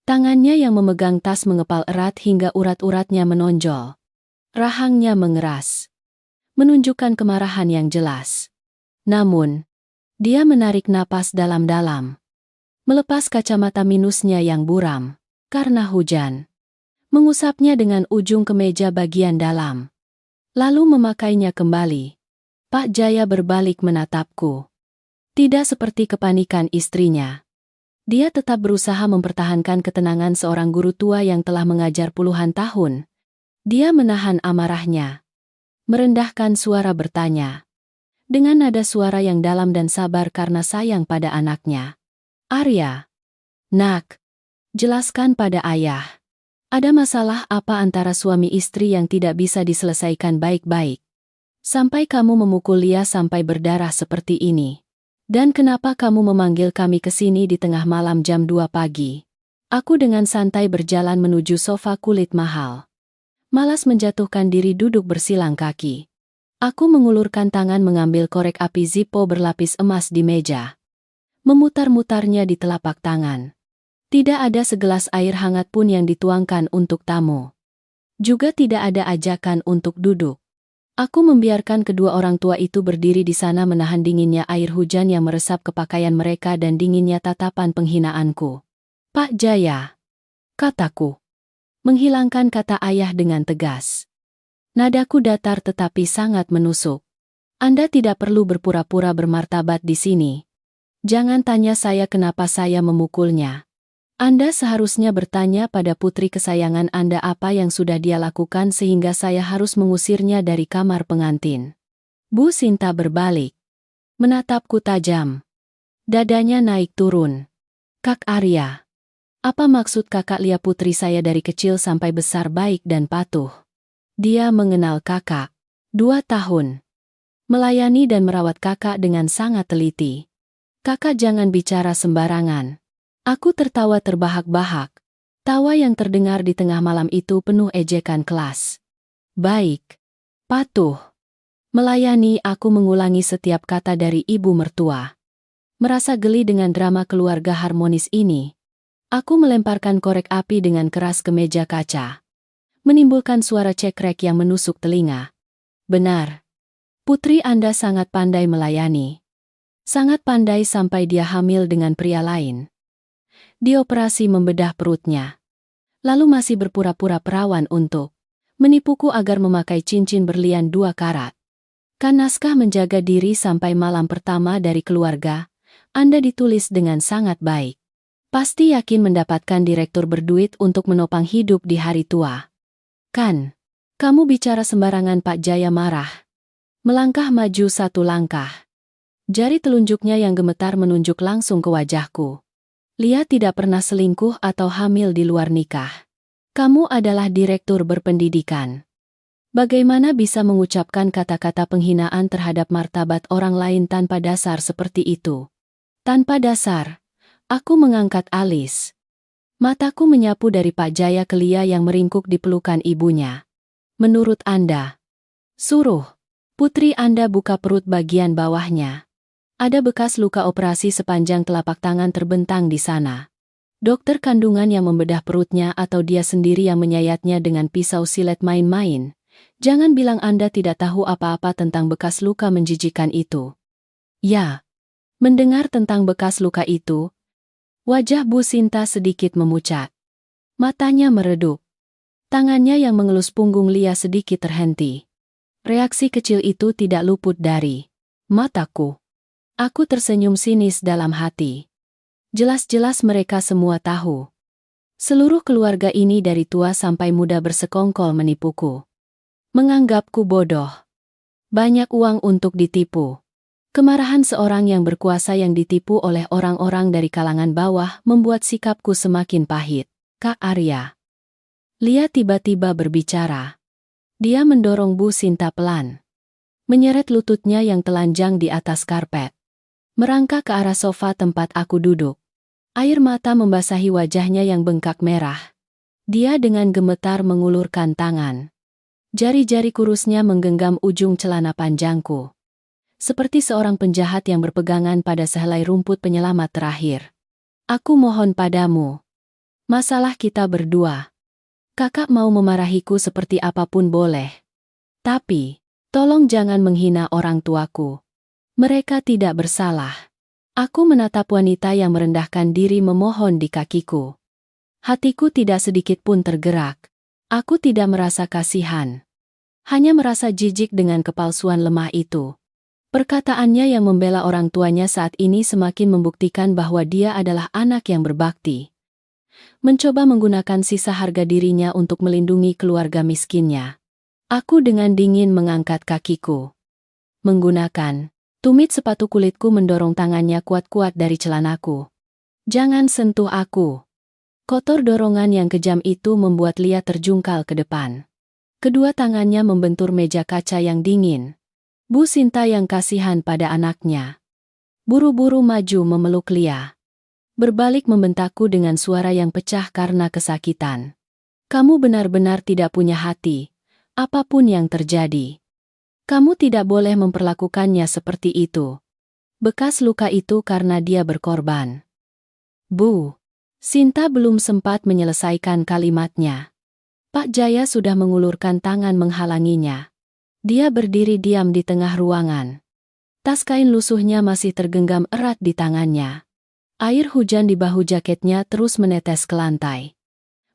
tangannya yang memegang tas mengepal erat hingga urat-uratnya menonjol. Rahangnya mengeras, menunjukkan kemarahan yang jelas. Namun, dia menarik napas dalam-dalam. Melepas kacamata minusnya yang buram karena hujan, mengusapnya dengan ujung kemeja bagian dalam, lalu memakainya kembali. Pak Jaya berbalik menatapku. Tidak seperti kepanikan istrinya. Dia tetap berusaha mempertahankan ketenangan seorang guru tua yang telah mengajar puluhan tahun. Dia menahan amarahnya, merendahkan suara bertanya, dengan nada suara yang dalam dan sabar karena sayang pada anaknya. Arya, nak, Jelaskan pada ayah. Ada masalah apa antara suami istri yang tidak bisa diselesaikan baik-baik? Sampai kamu memukul Lia sampai berdarah seperti ini. Dan kenapa kamu memanggil kami ke sini di tengah malam jam 2 pagi? Aku dengan santai berjalan menuju sofa kulit mahal. Malas menjatuhkan diri duduk bersilang kaki. Aku mengulurkan tangan mengambil korek api Zippo berlapis emas di meja. Memutar-mutarnya di telapak tangan. Tidak ada segelas air hangat pun yang dituangkan untuk tamu. Juga tidak ada ajakan untuk duduk. Aku membiarkan kedua orang tua itu berdiri di sana menahan dinginnya air hujan yang meresap ke pakaian mereka dan dinginnya tatapan penghinaanku. Pak Jaya, kataku. Menghilangkan kata ayah dengan tegas. Nadaku datar tetapi sangat menusuk. Anda tidak perlu berpura-pura bermartabat di sini. Jangan tanya saya kenapa saya memukulnya. Anda seharusnya bertanya pada putri kesayangan Anda apa yang sudah dia lakukan sehingga saya harus mengusirnya dari kamar pengantin. Bu Sinta berbalik. Menatapku tajam. Dadanya naik turun. Kak Arya. Apa maksud kakak Lia putri saya dari kecil sampai besar baik dan patuh? Dia mengenal kakak. 2 tahun. Melayani dan merawat kakak dengan sangat teliti. Kakak jangan bicara sembarangan. Aku tertawa terbahak-bahak. Tawa yang terdengar di tengah malam itu penuh ejekan kelas. Baik. Patuh. Melayani aku mengulangi setiap kata dari ibu mertua. Merasa geli dengan drama keluarga harmonis ini. Aku melemparkan korek api dengan keras ke meja kaca. Menimbulkan suara cekrek yang menusuk telinga. Benar. Putri Anda sangat pandai melayani. Sangat pandai sampai dia hamil dengan pria lain. Dioperasi membedah perutnya. Lalu masih berpura-pura perawan untuk menipuku agar memakai cincin berlian 2 karat. Kan naskah menjaga diri sampai malam pertama dari keluarga, Anda ditulis dengan sangat baik. Pasti yakin mendapatkan direktur berduit untuk menopang hidup di hari tua. Kan? Kamu bicara sembarangan Pak Jaya marah. Melangkah maju 1 langkah. Jari telunjuknya yang gemetar menunjuk langsung ke wajahku. Lia tidak pernah selingkuh atau hamil di luar nikah. Kamu adalah direktur berpendidikan. Bagaimana bisa mengucapkan kata-kata penghinaan terhadap martabat orang lain tanpa dasar seperti itu? Tanpa dasar, aku mengangkat alis. Mataku menyapu dari Pak Jaya ke Lia yang meringkuk di pelukan ibunya. Menurut Anda, suruh putri Anda buka perut bagian bawahnya. Ada bekas luka operasi sepanjang telapak tangan terbentang di sana. Dokter kandungan yang membedah perutnya atau dia sendiri yang menyayatnya dengan pisau silet main-main. Jangan bilang Anda tidak tahu apa-apa tentang bekas luka menjijikan itu. Ya. Mendengar tentang bekas luka itu, wajah Bu Sinta sedikit memucat. Matanya meredup. Tangannya yang mengelus punggung Lia sedikit terhenti. Reaksi kecil itu tidak luput dari mataku. Aku tersenyum sinis dalam hati. Jelas-jelas mereka semua tahu. Seluruh keluarga ini dari tua sampai muda bersekongkol menipuku. Menganggapku bodoh. Banyak uang untuk ditipu. Kemarahan seorang yang berkuasa yang ditipu oleh orang-orang dari kalangan bawah membuat sikapku semakin pahit. Kak Arya. Lia tiba-tiba berbicara. Dia mendorong Bu Sinta pelan. Menyeret lututnya yang telanjang di atas karpet. Merangkak ke arah sofa tempat aku duduk. Air mata membasahi wajahnya yang bengkak merah. Dia dengan gemetar mengulurkan tangan. Jari-jari kurusnya menggenggam ujung celana panjangku. Seperti seorang penjahat yang berpegangan pada sehelai rumput penyelamat terakhir. Aku mohon padamu. Masalah kita berdua. Kakak mau memarahiku seperti apapun boleh. Tapi, tolong jangan menghina orang tuaku. Mereka tidak bersalah. Aku menatap wanita yang merendahkan diri memohon di kakiku. Hatiku tidak sedikit pun tergerak. Aku tidak merasa kasihan. Hanya merasa jijik dengan kepalsuan lemah itu. Perkataannya yang membela orang tuanya saat ini semakin membuktikan bahwa dia adalah anak yang berbakti. Mencoba menggunakan sisa harga dirinya untuk melindungi keluarga miskinnya. Aku dengan dingin mengangkat kakiku. Menggunakan tumit sepatu kulitku mendorong tangannya kuat-kuat dari celanaku. Jangan sentuh aku. Kotor dorongan yang kejam itu membuat Lia terjungkal ke depan. Kedua tangannya membentur meja kaca yang dingin. Bu Sinta yang kasihan pada anaknya buru-buru maju memeluk Lia. Berbalik membentakku dengan suara yang pecah karena kesakitan. Kamu benar-benar tidak punya hati, apapun yang terjadi. Kamu tidak boleh memperlakukannya seperti itu. Bekas luka itu karena dia berkorban. Bu. Sinta belum sempat menyelesaikan kalimatnya. Pak Jaya sudah mengulurkan tangan menghalanginya. Dia berdiri diam di tengah ruangan. Tas kain lusuhnya masih tergenggam erat di tangannya. Air hujan di bahu jaketnya terus menetes ke lantai,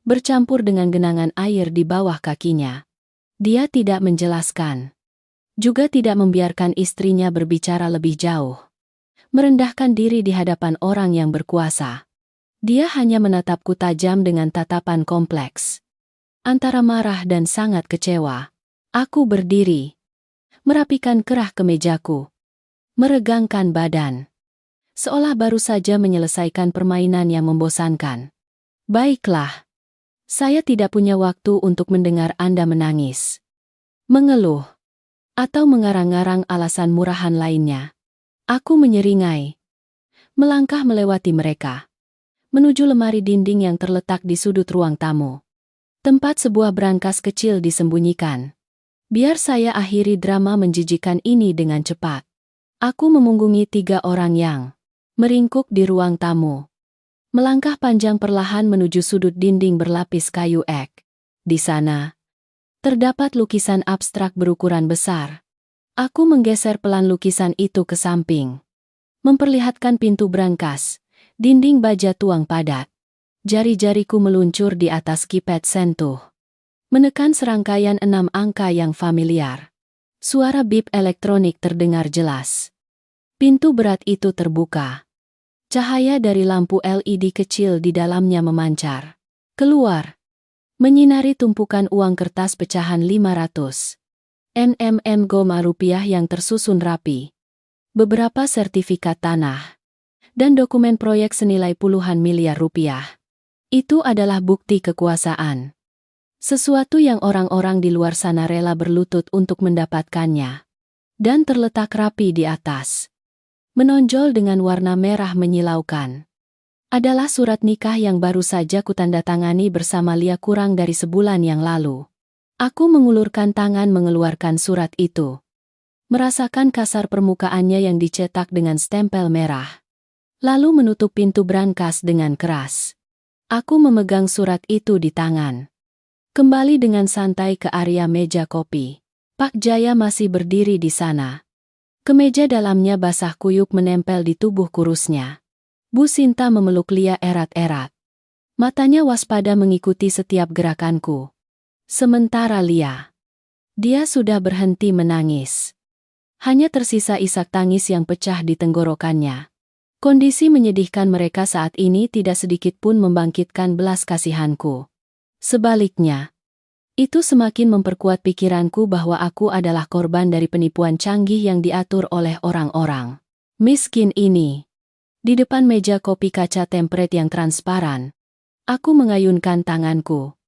bercampur dengan genangan air di bawah kakinya. Dia tidak menjelaskan. Juga tidak membiarkan istrinya berbicara lebih jauh. Merendahkan diri di hadapan orang yang berkuasa. Dia hanya menatapku tajam dengan tatapan kompleks. Antara marah dan sangat kecewa. Aku berdiri. Merapikan kerah ke mejaku. Meregangkan badan. Seolah baru saja menyelesaikan permainan yang membosankan. Baiklah. Saya tidak punya waktu untuk mendengar Anda menangis, mengeluh, atau mengarang-arang alasan murahan lainnya. Aku menyeringai. Melangkah melewati mereka. Menuju lemari dinding yang terletak di sudut ruang tamu. Tempat sebuah brankas kecil disembunyikan. Biar saya akhiri drama menjijikan ini dengan cepat. Aku memunggungi 3 orang yang meringkuk di ruang tamu. Melangkah panjang perlahan menuju sudut dinding berlapis kayu ek. Di sana, terdapat lukisan abstrak berukuran besar. Aku menggeser pelan lukisan itu ke samping. Memperlihatkan pintu brankas. Dinding baja tuang padat. Jari-jariku meluncur di atas keypad sentuh. Menekan serangkaian 6 angka yang familiar. Suara bip elektronik terdengar jelas. Pintu berat itu terbuka. Cahaya dari lampu LED kecil di dalamnya memancar. Keluar. Menyinari tumpukan uang kertas pecahan 500 Goma rupiah yang tersusun rapi. Beberapa sertifikat tanah. Dan dokumen proyek senilai puluhan miliar rupiah. Itu adalah bukti kekuasaan. Sesuatu yang orang-orang di luar sana rela berlutut untuk mendapatkannya. Dan terletak rapi di atas. Menonjol dengan warna merah menyilaukan. Adalah surat nikah yang baru saja kutandatangani bersama Lia kurang dari sebulan yang lalu. Aku mengulurkan tangan mengeluarkan surat itu. Merasakan kasar permukaannya yang dicetak dengan stempel merah. Lalu menutup pintu brankas dengan keras. Aku memegang surat itu di tangan. Kembali dengan santai ke area meja kopi. Pak Jaya masih berdiri di sana. Kemeja dalamnya basah kuyup menempel di tubuh kurusnya. Bu Sinta memeluk Lia erat-erat. Matanya waspada mengikuti setiap gerakanku. Sementara Lia, dia sudah berhenti menangis. Hanya tersisa isak tangis yang pecah di tenggorokannya. Kondisi menyedihkan mereka saat ini tidak sedikit pun membangkitkan belas kasihanku. Sebaliknya, itu semakin memperkuat pikiranku bahwa aku adalah korban dari penipuan canggih yang diatur oleh orang-orang miskin ini. Di depan meja kopi kaca tempered yang transparan, aku mengayunkan tanganku.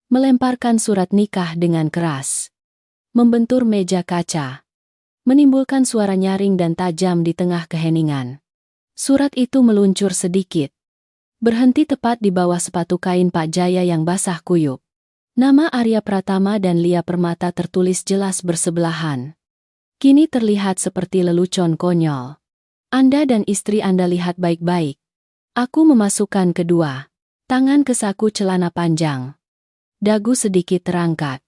Melemparkan surat nikah dengan keras. Membentur meja kaca. Menimbulkan suara nyaring dan tajam di tengah keheningan. Surat itu meluncur sedikit. Berhenti tepat di bawah sepatu kain Pak Jaya yang basah kuyup. Nama Arya Pratama dan Lia Permata tertulis jelas bersebelahan. Kini terlihat seperti lelucon konyol. Anda dan istri Anda lihat baik-baik. Aku memasukkan kedua tangan ke saku celana panjang. Dagu sedikit terangkat.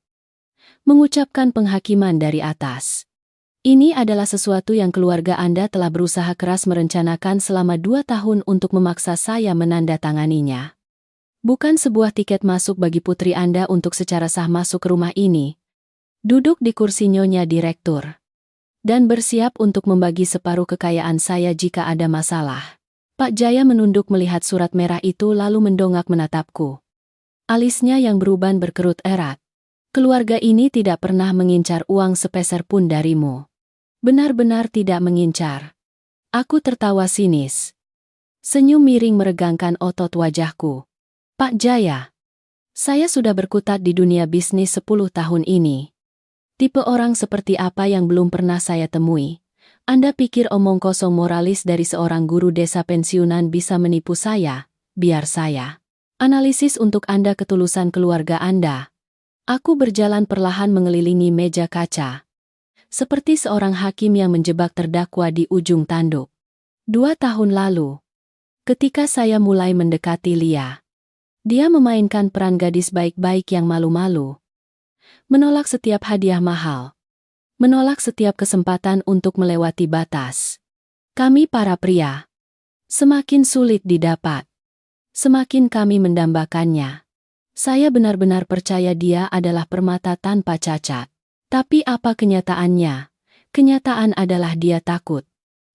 Mengucapkan penghakiman dari atas. Ini adalah sesuatu yang keluarga Anda telah berusaha keras merencanakan selama 2 tahun untuk memaksa saya menandatanganinya. Bukan sebuah tiket masuk bagi putri Anda untuk secara sah masuk ke rumah ini. Duduk di kursi nyonya direktur. Dan bersiap untuk membagi separuh kekayaan saya jika ada masalah. Pak Jaya menunduk melihat surat merah itu lalu mendongak menatapku. Alisnya yang beruban berkerut erat. Keluarga ini tidak pernah mengincar uang sepeser pun darimu. Benar-benar tidak mengincar. Aku tertawa sinis. Senyum miring meregangkan otot wajahku. Pak Jaya, saya sudah berkutat di dunia bisnis 10 tahun ini. Tipe orang seperti apa yang belum pernah saya temui? Anda pikir omong kosong moralis dari seorang guru desa pensiunan bisa menipu saya? Biar saya analisis untuk Anda ketulusan keluarga Anda. Aku berjalan perlahan mengelilingi meja kaca. Seperti seorang hakim yang menjebak terdakwa di ujung tanduk. 2 tahun lalu, ketika saya mulai mendekati Lia, dia memainkan peran gadis baik-baik yang malu-malu. Menolak setiap hadiah mahal. Menolak setiap kesempatan untuk melewati batas. Kami para pria, semakin sulit didapat. Semakin kami mendambakannya. Saya benar-benar percaya dia adalah permata tanpa cacat. Tapi apa kenyataannya? Kenyataan adalah dia takut.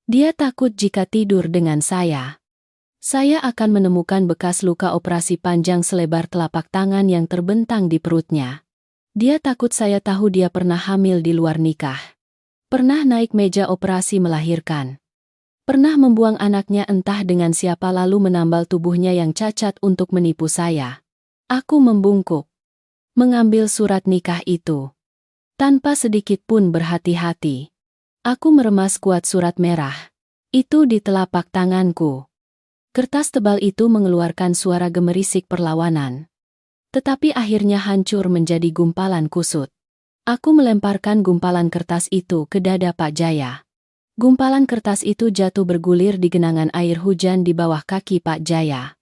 Dia takut jika tidur dengan saya. Saya akan menemukan bekas luka operasi panjang selebar telapak tangan yang terbentang di perutnya. Dia takut saya tahu dia pernah hamil di luar nikah. Pernah naik meja operasi melahirkan. Pernah membuang anaknya entah dengan siapa lalu menambal tubuhnya yang cacat untuk menipu saya. Aku membungkuk. Mengambil surat nikah itu. Tanpa sedikit pun berhati-hati. Aku meremas kuat surat merah. Itu di telapak tanganku. Kertas tebal itu mengeluarkan suara gemerisik perlawanan. Tetapi akhirnya hancur menjadi gumpalan kusut. Aku melemparkan gumpalan kertas itu ke dada Pak Jaya. Gumpalan kertas itu jatuh bergulir di genangan air hujan di bawah kaki Pak Jaya.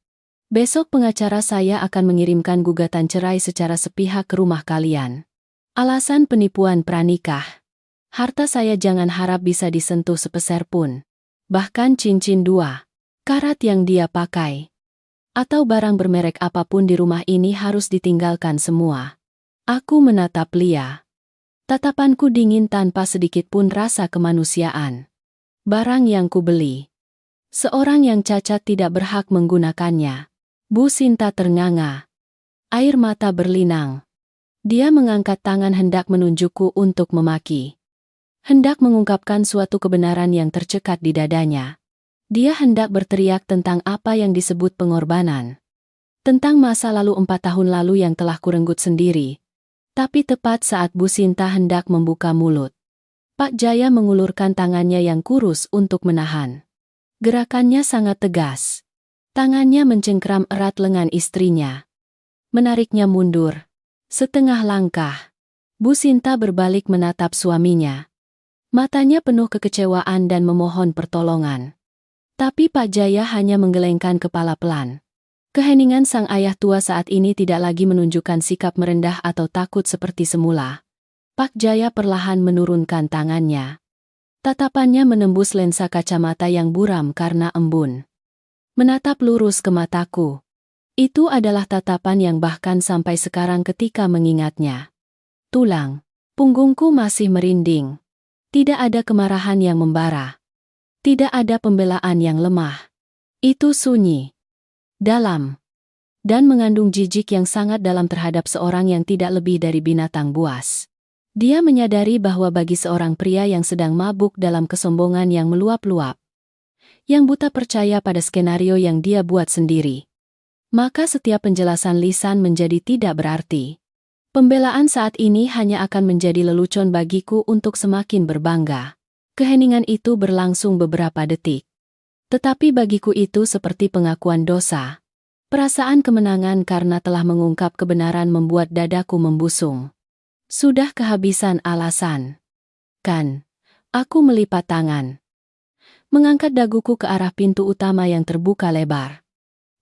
Besok pengacara saya akan mengirimkan gugatan cerai secara sepihak ke rumah kalian. Alasan penipuan pranikah. Harta saya jangan harap bisa disentuh sepeser pun. Bahkan cincin 2 karat yang dia pakai. Atau barang bermerek apapun di rumah ini harus ditinggalkan semua. Aku menatap Lia. Tatapanku dingin tanpa sedikit pun rasa kemanusiaan. Barang yang kubeli. Seorang yang cacat tidak berhak menggunakannya. Bu Sinta ternganga. Air mata berlinang. Dia mengangkat tangan hendak menunjukku untuk memaki. Hendak mengungkapkan suatu kebenaran yang tercekat di dadanya. Dia hendak berteriak tentang apa yang disebut pengorbanan. Tentang masa lalu 4 tahun lalu yang telah kurenggut sendiri. Tapi tepat saat Bu Sinta hendak membuka mulut, Pak Jaya mengulurkan tangannya yang kurus untuk menahan. Gerakannya sangat tegas. Tangannya mencengkram erat lengan istrinya. Menariknya mundur. Setengah langkah. Bu Sinta berbalik menatap suaminya. Matanya penuh kekecewaan dan memohon pertolongan. Tapi Pak Jaya hanya menggelengkan kepala pelan. Keheningan sang ayah tua saat ini tidak lagi menunjukkan sikap merendah atau takut seperti semula. Pak Jaya perlahan menurunkan tangannya. Tatapannya menembus lensa kacamata yang buram karena embun. Menatap lurus ke mataku. Itu adalah tatapan yang bahkan sampai sekarang ketika mengingatnya. Tulang punggungku masih merinding. Tidak ada kemarahan yang membara. Tidak ada pembelaan yang lemah. Itu sunyi, dalam, dan mengandung jijik yang sangat dalam terhadap seorang yang tidak lebih dari binatang buas. Dia menyadari bahwa bagi seorang pria yang sedang mabuk dalam kesombongan yang meluap-luap, yang buta percaya pada skenario yang dia buat sendiri, maka setiap penjelasan lisan menjadi tidak berarti. Pembelaan saat ini hanya akan menjadi lelucon bagiku untuk semakin berbangga. Keheningan itu berlangsung beberapa detik. Tetapi bagiku itu seperti pengakuan dosa. Perasaan kemenangan karena telah mengungkap kebenaran membuat dadaku membusung. Sudah kehabisan alasan. Kan? Aku melipat tangan. Mengangkat daguku ke arah pintu utama yang terbuka lebar.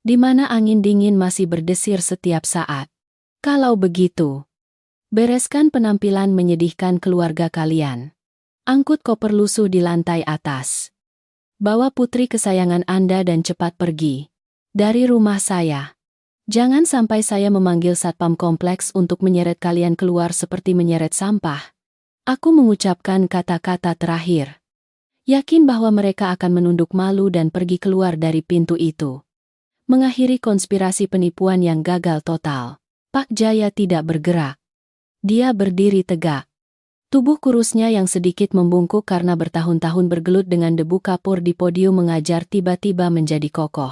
Di mana angin dingin masih berdesir setiap saat. Kalau begitu, bereskan penampilan menyedihkan keluarga kalian. Angkut koper lusuh di lantai atas. Bawa putri kesayangan Anda dan cepat pergi dari rumah saya. Jangan sampai saya memanggil satpam kompleks untuk menyeret kalian keluar seperti menyeret sampah. Aku mengucapkan kata-kata terakhir. Yakin bahwa mereka akan menunduk malu dan pergi keluar dari pintu itu. Mengakhiri konspirasi penipuan yang gagal total. Pak Jaya tidak bergerak. Dia berdiri tegak. Tubuh kurusnya yang sedikit membungkuk karena bertahun-tahun bergelut dengan debu kapur di podium mengajar tiba-tiba menjadi kokoh.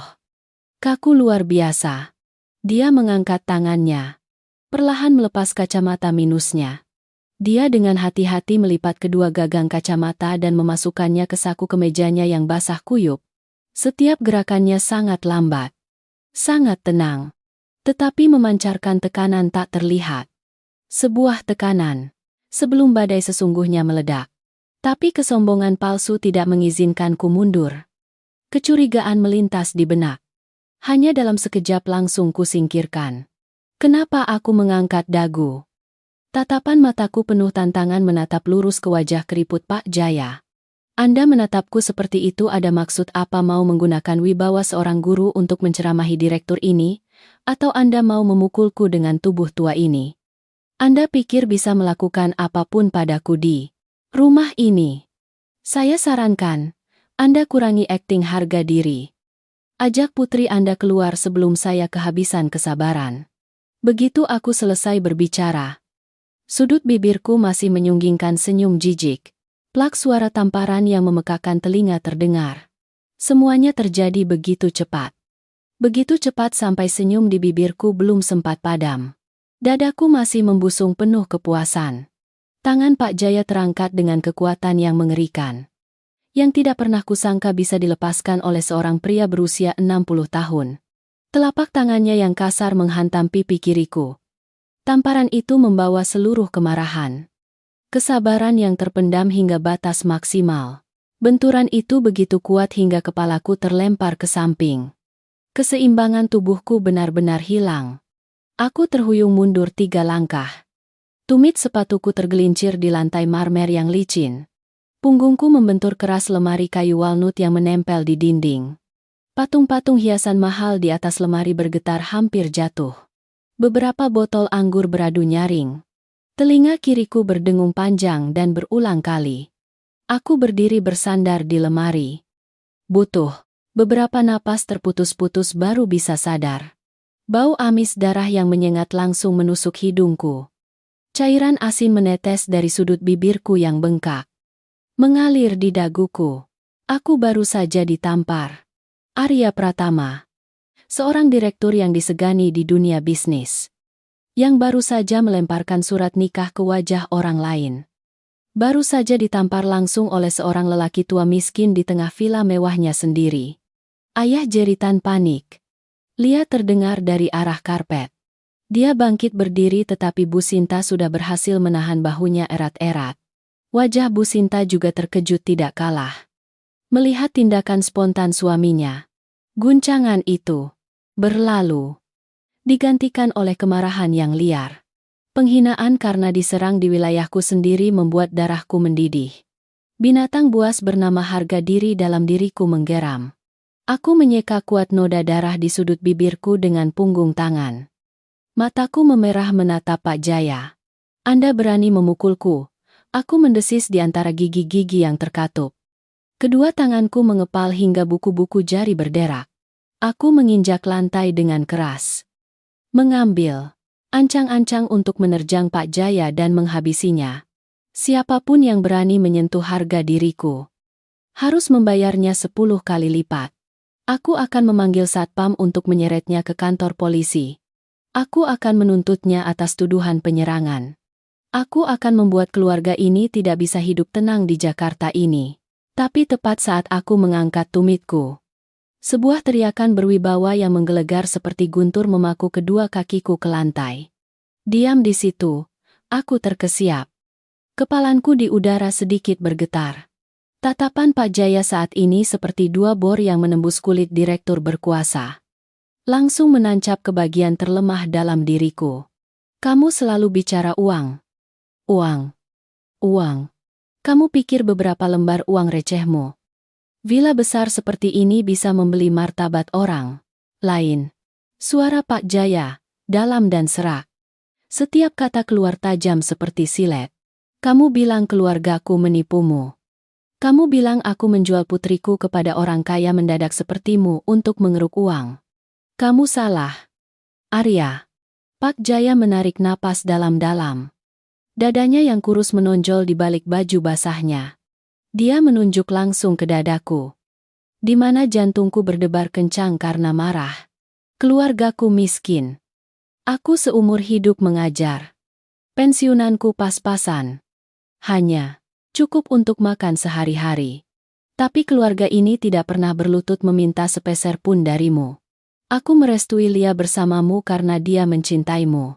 Kaku luar biasa. Dia mengangkat tangannya, perlahan melepas kacamata minusnya. Dia dengan hati-hati melipat kedua gagang kacamata dan memasukkannya ke saku kemejanya yang basah kuyup. Setiap gerakannya sangat lambat, sangat tenang, tetapi memancarkan tekanan tak terlihat. Sebuah tekanan, sebelum badai sesungguhnya meledak. Tapi kesombongan palsu tidak mengizinkanku mundur. Kecurigaan melintas di benak. Hanya dalam sekejap langsung kusingkirkan. Kenapa aku mengangkat dagu? Tatapan mataku penuh tantangan menatap lurus ke wajah keriput Pak Jaya. Anda menatapku seperti itu ada maksud apa, mau menggunakan wibawa seorang guru untuk menceramahi direktur ini? Atau Anda mau memukulku dengan tubuh tua ini? Anda pikir bisa melakukan apapun padaku di rumah ini? Saya sarankan, Anda kurangi akting harga diri. Ajak putri Anda keluar sebelum saya kehabisan kesabaran. Begitu aku selesai berbicara, sudut bibirku masih menyunggingkan senyum jijik. Plak suara tamparan yang memekakan telinga terdengar. Semuanya terjadi begitu cepat. Begitu cepat sampai senyum di bibirku belum sempat padam. Dadaku masih membusung penuh kepuasan. Tangan Pak Jaya terangkat dengan kekuatan yang mengerikan. Yang tidak pernah kusangka bisa dilepaskan oleh seorang pria berusia 60 tahun. Telapak tangannya yang kasar menghantam pipi kiriku. Tamparan itu membawa seluruh kemarahan. Kesabaran yang terpendam hingga batas maksimal. Benturan itu begitu kuat hingga kepalaku terlempar ke samping. Keseimbangan tubuhku benar-benar hilang. Aku terhuyung mundur 3 langkah. Tumit sepatuku tergelincir di lantai marmer yang licin. Punggungku membentur keras lemari kayu walnut yang menempel di dinding. Patung-patung hiasan mahal di atas lemari bergetar hampir jatuh. Beberapa botol anggur beradu nyaring. Telinga kiriku berdengung panjang dan berulang kali. Aku berdiri bersandar di lemari. Butuh beberapa napas terputus-putus baru bisa sadar. Bau amis darah yang menyengat langsung menusuk hidungku. Cairan asin menetes dari sudut bibirku yang bengkak. Mengalir di daguku. Aku baru saja ditampar. Arya Pratama. Seorang direktur yang disegani di dunia bisnis. Yang baru saja melemparkan surat nikah ke wajah orang lain. Baru saja ditampar langsung oleh seorang lelaki tua miskin di tengah villa mewahnya sendiri. Ayah jeritan panik. Lia terdengar dari arah karpet. Dia bangkit berdiri tetapi Bu Sinta sudah berhasil menahan bahunya erat-erat. Wajah Bu Sinta juga terkejut tidak kalah. Melihat tindakan spontan suaminya. Guncangan itu berlalu. Digantikan oleh kemarahan yang liar. Penghinaan karena diserang di wilayahku sendiri membuat darahku mendidih. Binatang buas bernama harga diri dalam diriku menggeram. Aku menyeka kuat noda darah di sudut bibirku dengan punggung tangan. Mataku memerah menatap Pak Jaya. Anda berani memukulku? Aku mendesis di antara gigi-gigi yang terkatup. Kedua tanganku mengepal hingga buku-buku jari berderak. Aku menginjak lantai dengan keras. Mengambil ancang-ancang untuk menerjang Pak Jaya dan menghabisinya. Siapapun yang berani menyentuh harga diriku harus membayarnya 10 kali lipat. Aku akan memanggil satpam untuk menyeretnya ke kantor polisi. Aku akan menuntutnya atas tuduhan penyerangan. Aku akan membuat keluarga ini tidak bisa hidup tenang di Jakarta ini. Tapi tepat saat aku mengangkat tumitku, sebuah teriakan berwibawa yang menggelegar seperti guntur memaku kedua kakiku ke lantai. Diam di situ, aku terkesiap. Kepalanku di udara sedikit bergetar. Tatapan Pak Jaya saat ini seperti 2 bor yang menembus kulit direktur berkuasa. Langsung menancap ke bagian terlemah dalam diriku. Kamu selalu bicara uang. Uang. Uang. Kamu pikir beberapa lembar uang recehmu villa besar seperti ini bisa membeli martabat orang lain? Suara Pak Jaya, dalam dan serak. Setiap kata keluar tajam seperti silet. Kamu bilang keluargaku menipumu. Kamu bilang aku menjual putriku kepada orang kaya mendadak sepertimu untuk mengeruk uang. Kamu salah, Arya. Pak Jaya menarik napas dalam-dalam. Dadanya yang kurus menonjol di balik baju basahnya. Dia menunjuk langsung ke dadaku, di mana jantungku berdebar kencang karena marah. Keluargaku miskin. Aku seumur hidup mengajar. Pensiunanku pas-pasan. Hanya cukup untuk makan sehari-hari. Tapi keluarga ini tidak pernah berlutut meminta sepeser pun darimu. Aku merestui Lia bersamamu karena dia mencintaimu.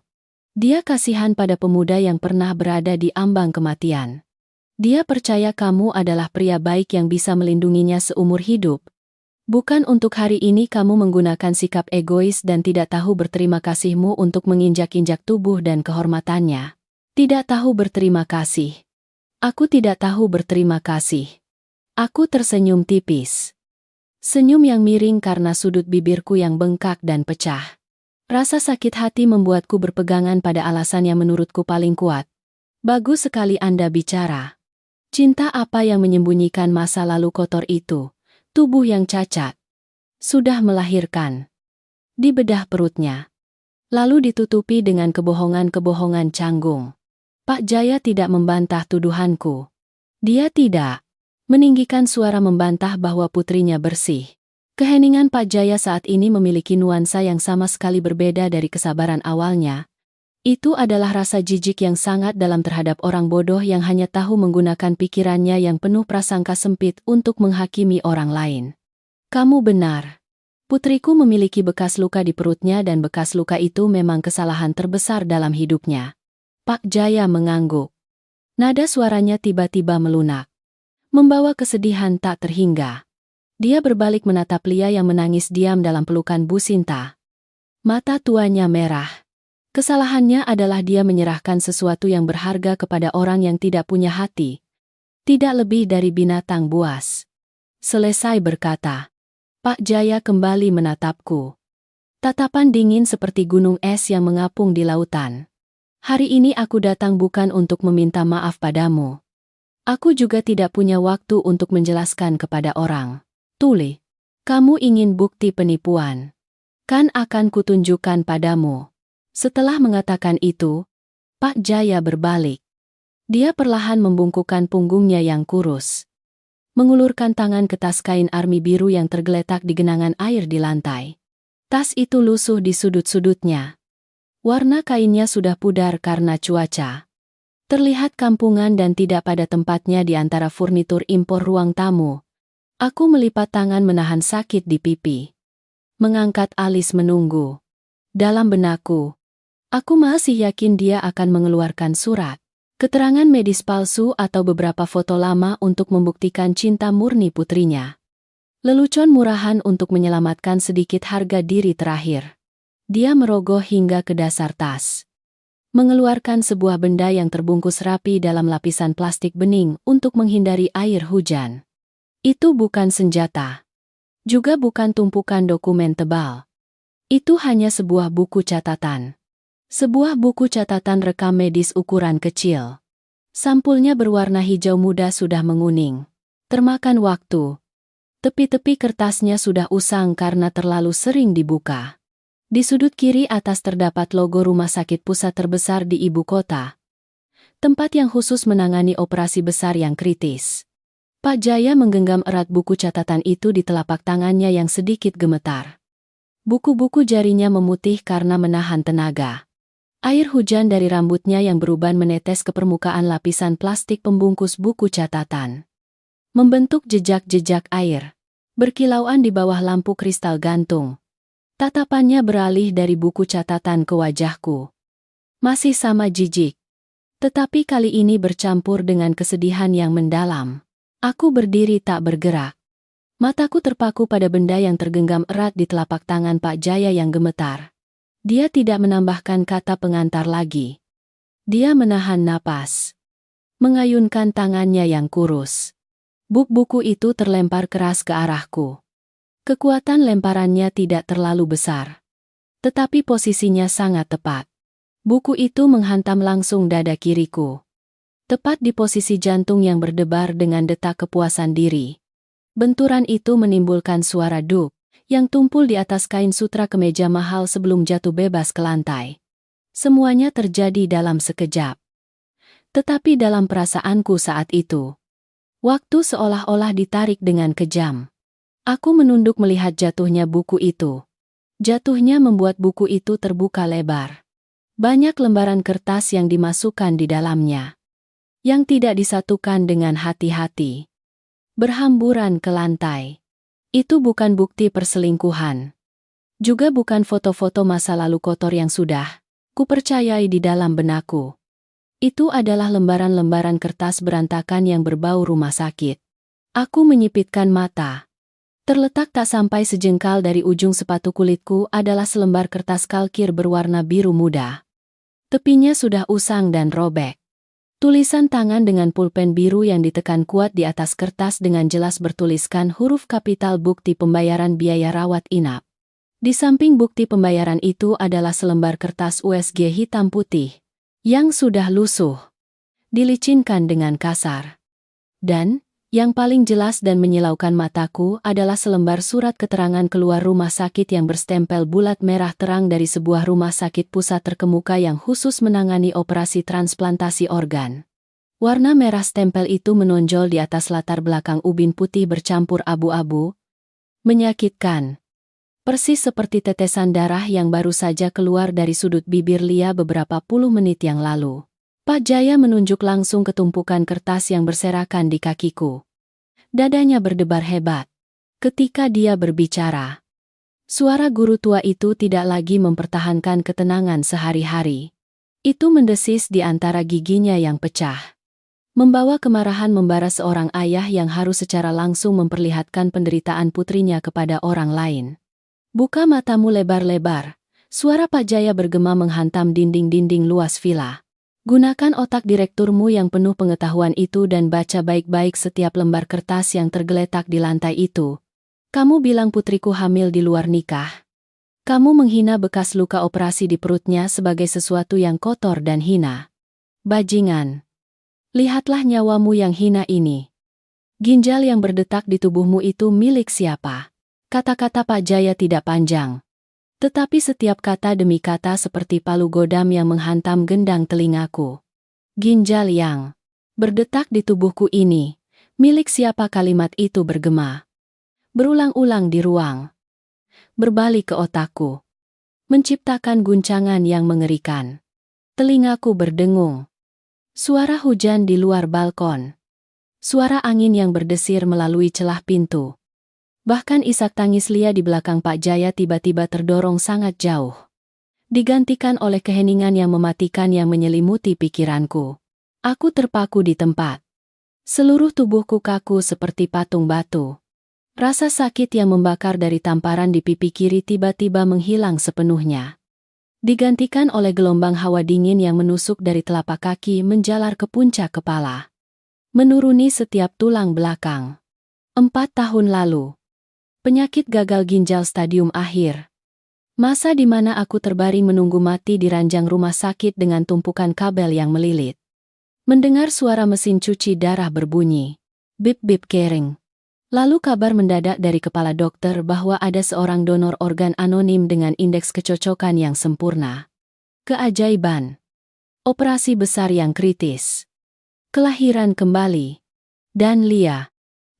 Dia kasihan pada pemuda yang pernah berada di ambang kematian. Dia percaya kamu adalah pria baik yang bisa melindunginya seumur hidup. Bukan untuk hari ini kamu menggunakan sikap egois dan tidak tahu berterima kasihmu untuk menginjak-injak tubuh dan kehormatannya. Tidak tahu berterima kasih. Aku tidak tahu berterima kasih. Aku tersenyum tipis. Senyum yang miring karena sudut bibirku yang bengkak dan pecah. Rasa sakit hati membuatku berpegangan pada alasan yang menurutku paling kuat. Bagus sekali Anda bicara. Cinta apa yang menyembunyikan masa lalu kotor itu? Tubuh yang cacat. Sudah melahirkan. Dibedah perutnya. Lalu ditutupi dengan kebohongan-kebohongan canggung. Pak Jaya tidak membantah tuduhanku. Dia tidak meninggikan suara membantah bahwa putrinya bersih. Keheningan Pak Jaya saat ini memiliki nuansa yang sama sekali berbeda dari kesabaran awalnya. Itu adalah rasa jijik yang sangat dalam terhadap orang bodoh yang hanya tahu menggunakan pikirannya yang penuh prasangka sempit untuk menghakimi orang lain. Kamu benar. Putriku memiliki bekas luka di perutnya dan bekas luka itu memang kesalahan terbesar dalam hidupnya. Pak Jaya mengangguk. Nada suaranya tiba-tiba melunak. Membawa kesedihan tak terhingga. Dia berbalik menatap Lia yang menangis diam dalam pelukan Bu Sinta. Mata tuanya merah. Kesalahannya adalah dia menyerahkan sesuatu yang berharga kepada orang yang tidak punya hati. Tidak lebih dari binatang buas. Selesai berkata, Pak Jaya kembali menatapku. Tatapan dingin seperti gunung es yang mengapung di lautan. Hari ini aku datang bukan untuk meminta maaf padamu. Aku juga tidak punya waktu untuk menjelaskan kepada orang. Tuli, kamu ingin bukti penipuan. Kan akan kutunjukkan padamu. Setelah mengatakan itu, Pak Jaya berbalik. Dia perlahan membungkukkan punggungnya yang kurus. Mengulurkan tangan ke tas kain army biru yang tergeletak di genangan air di lantai. Tas itu lusuh di sudut-sudutnya. Warna kainnya sudah pudar karena cuaca. Terlihat kampungan dan tidak pada tempatnya di antara furnitur impor ruang tamu. Aku melipat tangan menahan sakit di pipi. Mengangkat alis menunggu. Dalam benakku, aku masih yakin dia akan mengeluarkan surat. Keterangan medis palsu atau beberapa foto lama untuk membuktikan cinta murni putrinya. Lelucon murahan untuk menyelamatkan sedikit harga diri terakhir. Dia merogoh hingga ke dasar tas. Mengeluarkan sebuah benda yang terbungkus rapi dalam lapisan plastik bening untuk menghindari air hujan. Itu bukan senjata. Juga bukan tumpukan dokumen tebal. Itu hanya sebuah buku catatan. Sebuah buku catatan rekam medis ukuran kecil. Sampulnya berwarna hijau muda sudah menguning. Termakan waktu. Tepi-tepi kertasnya sudah usang karena terlalu sering dibuka. Di sudut kiri atas terdapat logo rumah sakit pusat terbesar di ibu kota. Tempat yang khusus menangani operasi besar yang kritis. Pak Jaya menggenggam erat buku catatan itu di telapak tangannya yang sedikit gemetar. Buku-buku jarinya memutih karena menahan tenaga. Air hujan dari rambutnya yang beruban menetes ke permukaan lapisan plastik pembungkus buku catatan. Membentuk jejak-jejak air. Berkilauan di bawah lampu kristal gantung. Tatapannya beralih dari buku catatan ke wajahku. Masih sama jijik. Tetapi kali ini bercampur dengan kesedihan yang mendalam. Aku berdiri tak bergerak. Mataku terpaku pada benda yang tergenggam erat di telapak tangan Pak Jaya yang gemetar. Dia tidak menambahkan kata pengantar lagi. Dia menahan napas. Mengayunkan tangannya yang kurus. Buku itu terlempar keras ke arahku. Kekuatan lemparannya tidak terlalu besar. Tetapi posisinya sangat tepat. Buku itu menghantam langsung dada kiriku. Tepat di posisi jantung yang berdebar dengan detak kepuasan diri. Benturan itu menimbulkan suara duk, yang tumpul di atas kain sutra kemeja mahal sebelum jatuh bebas ke lantai. Semuanya terjadi dalam sekejap. Tetapi dalam perasaanku saat itu, waktu seolah-olah ditarik dengan kejam. Aku menunduk melihat jatuhnya buku itu. Jatuhnya membuat buku itu terbuka lebar. Banyak lembaran kertas yang dimasukkan di dalamnya, yang tidak disatukan dengan hati-hati, berhamburan ke lantai. Itu bukan bukti perselingkuhan. Juga bukan foto-foto masa lalu kotor yang sudah kupercayai di dalam benakku. Itu adalah lembaran-lembaran kertas berantakan yang berbau rumah sakit. Aku menyipitkan mata. Terletak tak sampai sejengkal dari ujung sepatu kulitku adalah selembar kertas kalkir berwarna biru muda. Tepinya sudah usang dan robek. Tulisan tangan dengan pulpen biru yang ditekan kuat di atas kertas dengan jelas bertuliskan huruf kapital bukti pembayaran biaya rawat inap. Di samping bukti pembayaran itu adalah selembar kertas USG hitam putih yang sudah lusuh, dilicinkan dengan kasar. Dan, yang paling jelas dan menyilaukan mataku adalah selembar surat keterangan keluar rumah sakit yang berstempel bulat merah terang dari sebuah rumah sakit pusat terkemuka yang khusus menangani operasi transplantasi organ. Warna merah stempel itu menonjol di atas latar belakang ubin putih bercampur abu-abu. Menyakitkan. Persis seperti tetesan darah yang baru saja keluar dari sudut bibir Lia beberapa puluh menit yang lalu. Pak Jaya menunjuk langsung ke tumpukan kertas yang berserakan di kakiku. Dadanya berdebar hebat ketika dia berbicara. Suara guru tua itu tidak lagi mempertahankan ketenangan sehari-hari. Itu mendesis di antara giginya yang pecah. Membawa kemarahan membara seorang ayah yang harus secara langsung memperlihatkan penderitaan putrinya kepada orang lain. Buka matamu lebar-lebar, suara Pak Jaya bergema menghantam dinding-dinding luas villa. Gunakan otak direkturmu yang penuh pengetahuan itu dan baca baik-baik setiap lembar kertas yang tergeletak di lantai itu. Kamu bilang putriku hamil di luar nikah. Kamu menghina bekas luka operasi di perutnya sebagai sesuatu yang kotor dan hina. Bajingan. Lihatlah nyawamu yang hina ini. Ginjal yang berdetak di tubuhmu itu milik siapa? Kata-kata Pak Jaya tidak panjang. Tetapi setiap kata demi kata seperti palu godam yang menghantam gendang telingaku. Ginjal yang berdetak di tubuhku ini, milik siapa kalimat itu bergema. Berulang-ulang di ruang. Berbalik ke otakku. Menciptakan guncangan yang mengerikan. Telingaku berdengung. Suara hujan di luar balkon. Suara angin yang berdesir melalui celah pintu. Bahkan isak tangis Lia di belakang Pak Jaya tiba-tiba terdorong sangat jauh. Digantikan oleh keheningan yang mematikan yang menyelimuti pikiranku. Aku terpaku di tempat. Seluruh tubuhku kaku seperti patung batu. Rasa sakit yang membakar dari tamparan di pipi kiri tiba-tiba menghilang sepenuhnya. Digantikan oleh gelombang hawa dingin yang menusuk dari telapak kaki menjalar ke puncak kepala. Menuruni setiap tulang belakang. 4 tahun lalu. Penyakit gagal ginjal stadium akhir. Masa di mana aku terbaring menunggu mati di ranjang rumah sakit dengan tumpukan kabel yang melilit. Mendengar suara mesin cuci darah berbunyi. Bip-bip kering. Lalu kabar mendadak dari kepala dokter bahwa ada seorang donor organ anonim dengan indeks kecocokan yang sempurna. Keajaiban. Operasi besar yang kritis. Kelahiran kembali. Dan Lia.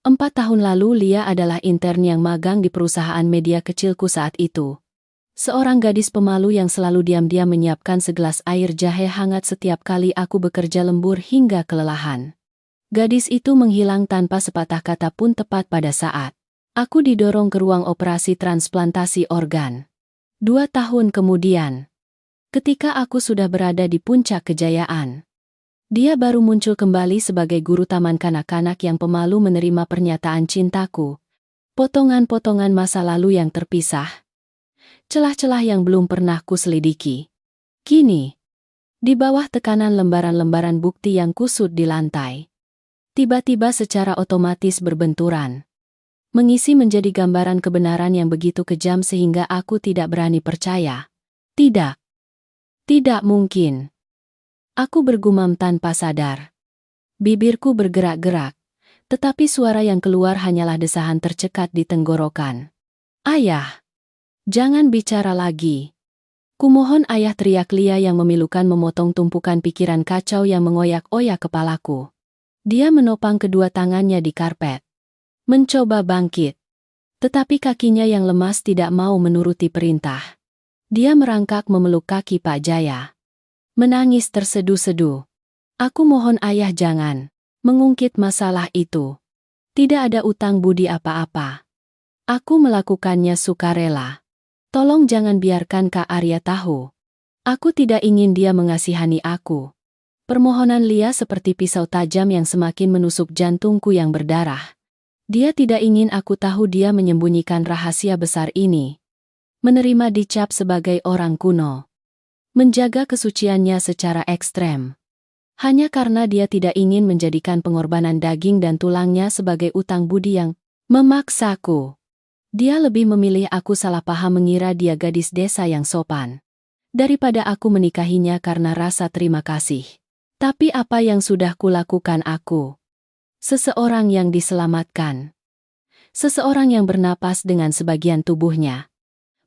4 tahun lalu Lia adalah intern yang magang di perusahaan media kecilku saat itu. Seorang gadis pemalu yang selalu diam-diam menyiapkan segelas air jahe hangat setiap kali aku bekerja lembur hingga kelelahan. Gadis itu menghilang tanpa sepatah kata pun tepat pada saat aku didorong ke ruang operasi transplantasi organ. 2 tahun kemudian, ketika aku sudah berada di puncak kejayaan, dia baru muncul kembali sebagai guru taman kanak-kanak yang pemalu menerima pernyataan cintaku. Potongan-potongan masa lalu yang terpisah. Celah-celah yang belum pernah kuselidiki. Kini, di bawah tekanan lembaran-lembaran bukti yang kusut di lantai, tiba-tiba secara otomatis berbenturan. Mengisi menjadi gambaran kebenaran yang begitu kejam sehingga aku tidak berani percaya. Tidak. Tidak mungkin. Aku bergumam tanpa sadar. Bibirku bergerak-gerak, tetapi suara yang keluar hanyalah desahan tercekat di tenggorokan. Ayah! Jangan bicara lagi. Kumohon ayah, teriak Lia yang memilukan memotong tumpukan pikiran kacau yang mengoyak-oyak kepalaku. Dia menopang kedua tangannya di karpet. Mencoba bangkit. Tetapi kakinya yang lemas tidak mau menuruti perintah. Dia merangkak memeluk kaki Pak Jaya. Menangis terseduh-seduh. Aku mohon ayah jangan mengungkit masalah itu. Tidak ada utang budi apa-apa. Aku melakukannya sukarela. Tolong jangan biarkan Kak Arya tahu. Aku tidak ingin dia mengasihani aku. Permohonan Lia seperti pisau tajam yang semakin menusuk jantungku yang berdarah. Dia tidak ingin aku tahu dia menyembunyikan rahasia besar ini. Menerima dicap sebagai orang kuno. Menjaga kesuciannya secara ekstrem. Hanya karena dia tidak ingin menjadikan pengorbanan daging dan tulangnya sebagai utang budi yang memaksaku. Dia lebih memilih aku salah paham mengira dia gadis desa yang sopan. Daripada aku menikahinya karena rasa terima kasih. Tapi apa yang sudah kulakukan aku? Seseorang yang diselamatkan. Seseorang yang bernapas dengan sebagian tubuhnya.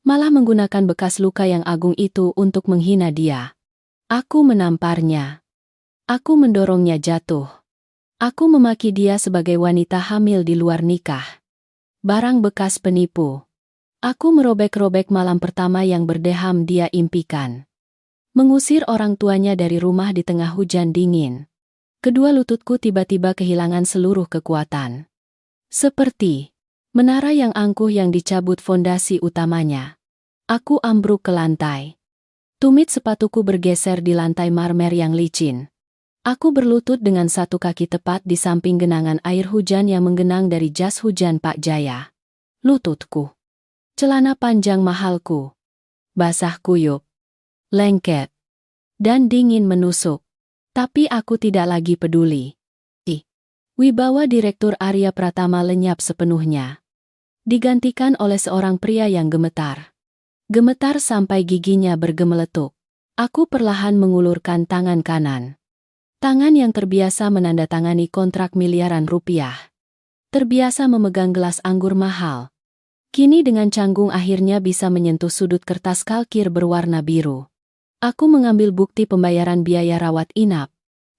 Malah menggunakan bekas luka yang agung itu untuk menghina dia. Aku menamparnya. Aku mendorongnya jatuh. Aku memaki dia sebagai wanita hamil di luar nikah. Barang bekas penipu. Aku merobek-robek malam pertama yang berdeham dia impikan. Mengusir orang tuanya dari rumah di tengah hujan dingin. Kedua lututku tiba-tiba kehilangan seluruh kekuatan. Seperti menara yang angkuh yang dicabut fondasi utamanya. Aku ambruk ke lantai. Tumit sepatuku bergeser di lantai marmer yang licin. Aku berlutut dengan satu kaki tepat di samping genangan air hujan yang menggenang dari jas hujan Pak Jaya. Lututku. Celana panjang mahalku. Basah kuyup. Lengket. Dan dingin menusuk. Tapi aku tidak lagi peduli. Wibawa Direktur Arya Pratama lenyap sepenuhnya. Digantikan oleh seorang pria yang gemetar. Gemetar sampai giginya bergemeletuk. Aku perlahan mengulurkan tangan kanan. Tangan yang terbiasa menandatangani kontrak miliaran rupiah. Terbiasa memegang gelas anggur mahal. Kini dengan canggung akhirnya bisa menyentuh sudut kertas kalkir berwarna biru. Aku mengambil bukti pembayaran biaya rawat inap.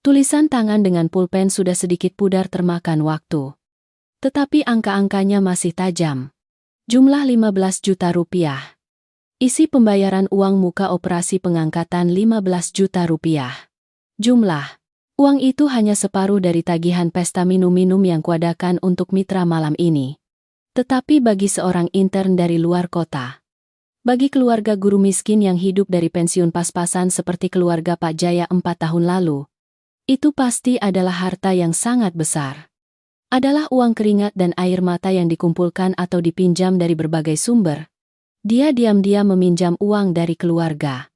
Tulisan tangan dengan pulpen sudah sedikit pudar termakan waktu. Tetapi angka-angkanya masih tajam. Jumlah 15 juta rupiah. Isi pembayaran uang muka operasi pengangkatan 15 juta rupiah. Jumlah uang itu hanya separuh dari tagihan pesta minum-minum yang kuadakan untuk mitra malam ini. Tetapi bagi seorang intern dari luar kota, bagi keluarga guru miskin yang hidup dari pensiun pas-pasan seperti keluarga Pak Jaya 4 tahun lalu, itu pasti adalah harta yang sangat besar. Adalah uang keringat dan air mata yang dikumpulkan atau dipinjam dari berbagai sumber. Dia diam-diam meminjam uang dari keluarga.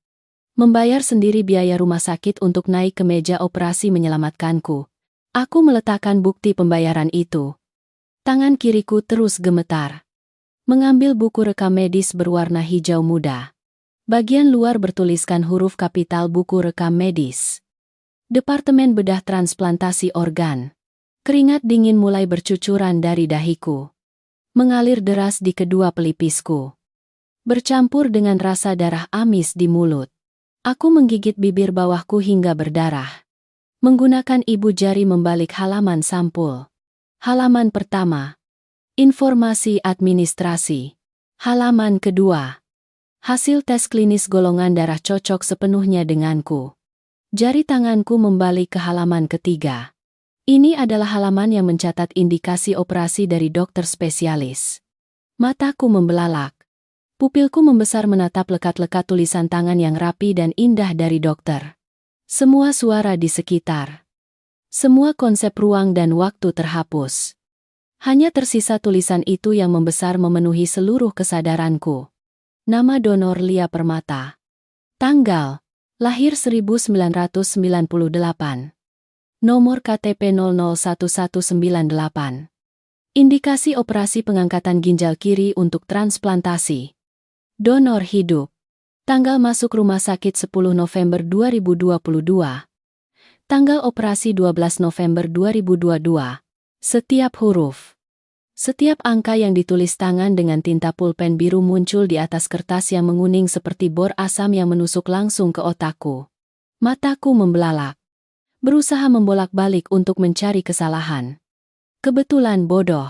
Membayar sendiri biaya rumah sakit untuk naik ke meja operasi menyelamatkanku. Aku meletakkan bukti pembayaran itu. Tangan kiriku terus gemetar. Mengambil buku rekam medis berwarna hijau muda. Bagian luar bertuliskan huruf kapital buku rekam medis. Departemen Bedah Transplantasi Organ. Keringat dingin mulai bercucuran dari dahiku. Mengalir deras di kedua pelipisku. Bercampur dengan rasa darah amis di mulut. Aku menggigit bibir bawahku hingga berdarah. Menggunakan ibu jari membalik halaman sampul. Halaman pertama. Informasi administrasi. Halaman kedua. Hasil tes klinis golongan darah cocok sepenuhnya denganku. Jari tanganku membalik ke halaman ketiga. Ini adalah halaman yang mencatat indikasi operasi dari dokter spesialis. Mataku membelalak. Pupilku membesar menatap lekat-lekat tulisan tangan yang rapi dan indah dari dokter. Semua suara di sekitar. Semua konsep ruang dan waktu terhapus. Hanya tersisa tulisan itu yang membesar memenuhi seluruh kesadaranku. Nama donor Lia Permata. Tanggal. Lahir 1998. Nomor KTP 001198. Indikasi operasi pengangkatan ginjal kiri untuk transplantasi. Donor hidup. Tanggal masuk rumah sakit 10 November 2022. Tanggal operasi 12 November 2022. Setiap huruf. Setiap angka yang ditulis tangan dengan tinta pulpen biru muncul di atas kertas yang menguning seperti bor asam yang menusuk langsung ke otakku. Mataku membelalak. Berusaha membolak-balik untuk mencari kesalahan. Kebetulan bodoh.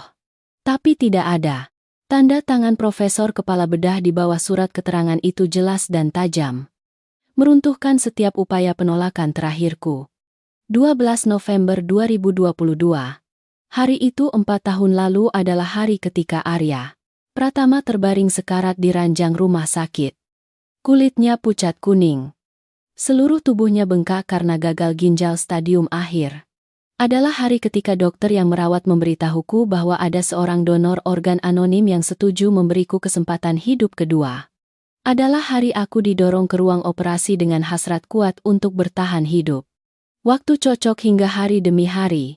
Tapi tidak ada. Tanda tangan profesor kepala bedah di bawah surat keterangan itu jelas dan tajam. Meruntuhkan setiap upaya penolakan terakhirku. 12 November 2022. Hari itu 4 tahun lalu adalah hari ketika Arya Pratama terbaring sekarat di ranjang rumah sakit. Kulitnya pucat kuning. Seluruh tubuhnya bengkak karena gagal ginjal stadium akhir. Adalah hari ketika dokter yang merawat memberitahuku bahwa ada seorang donor organ anonim yang setuju memberiku kesempatan hidup kedua. Adalah hari aku didorong ke ruang operasi dengan hasrat kuat untuk bertahan hidup. Waktu cocok hingga hari demi hari.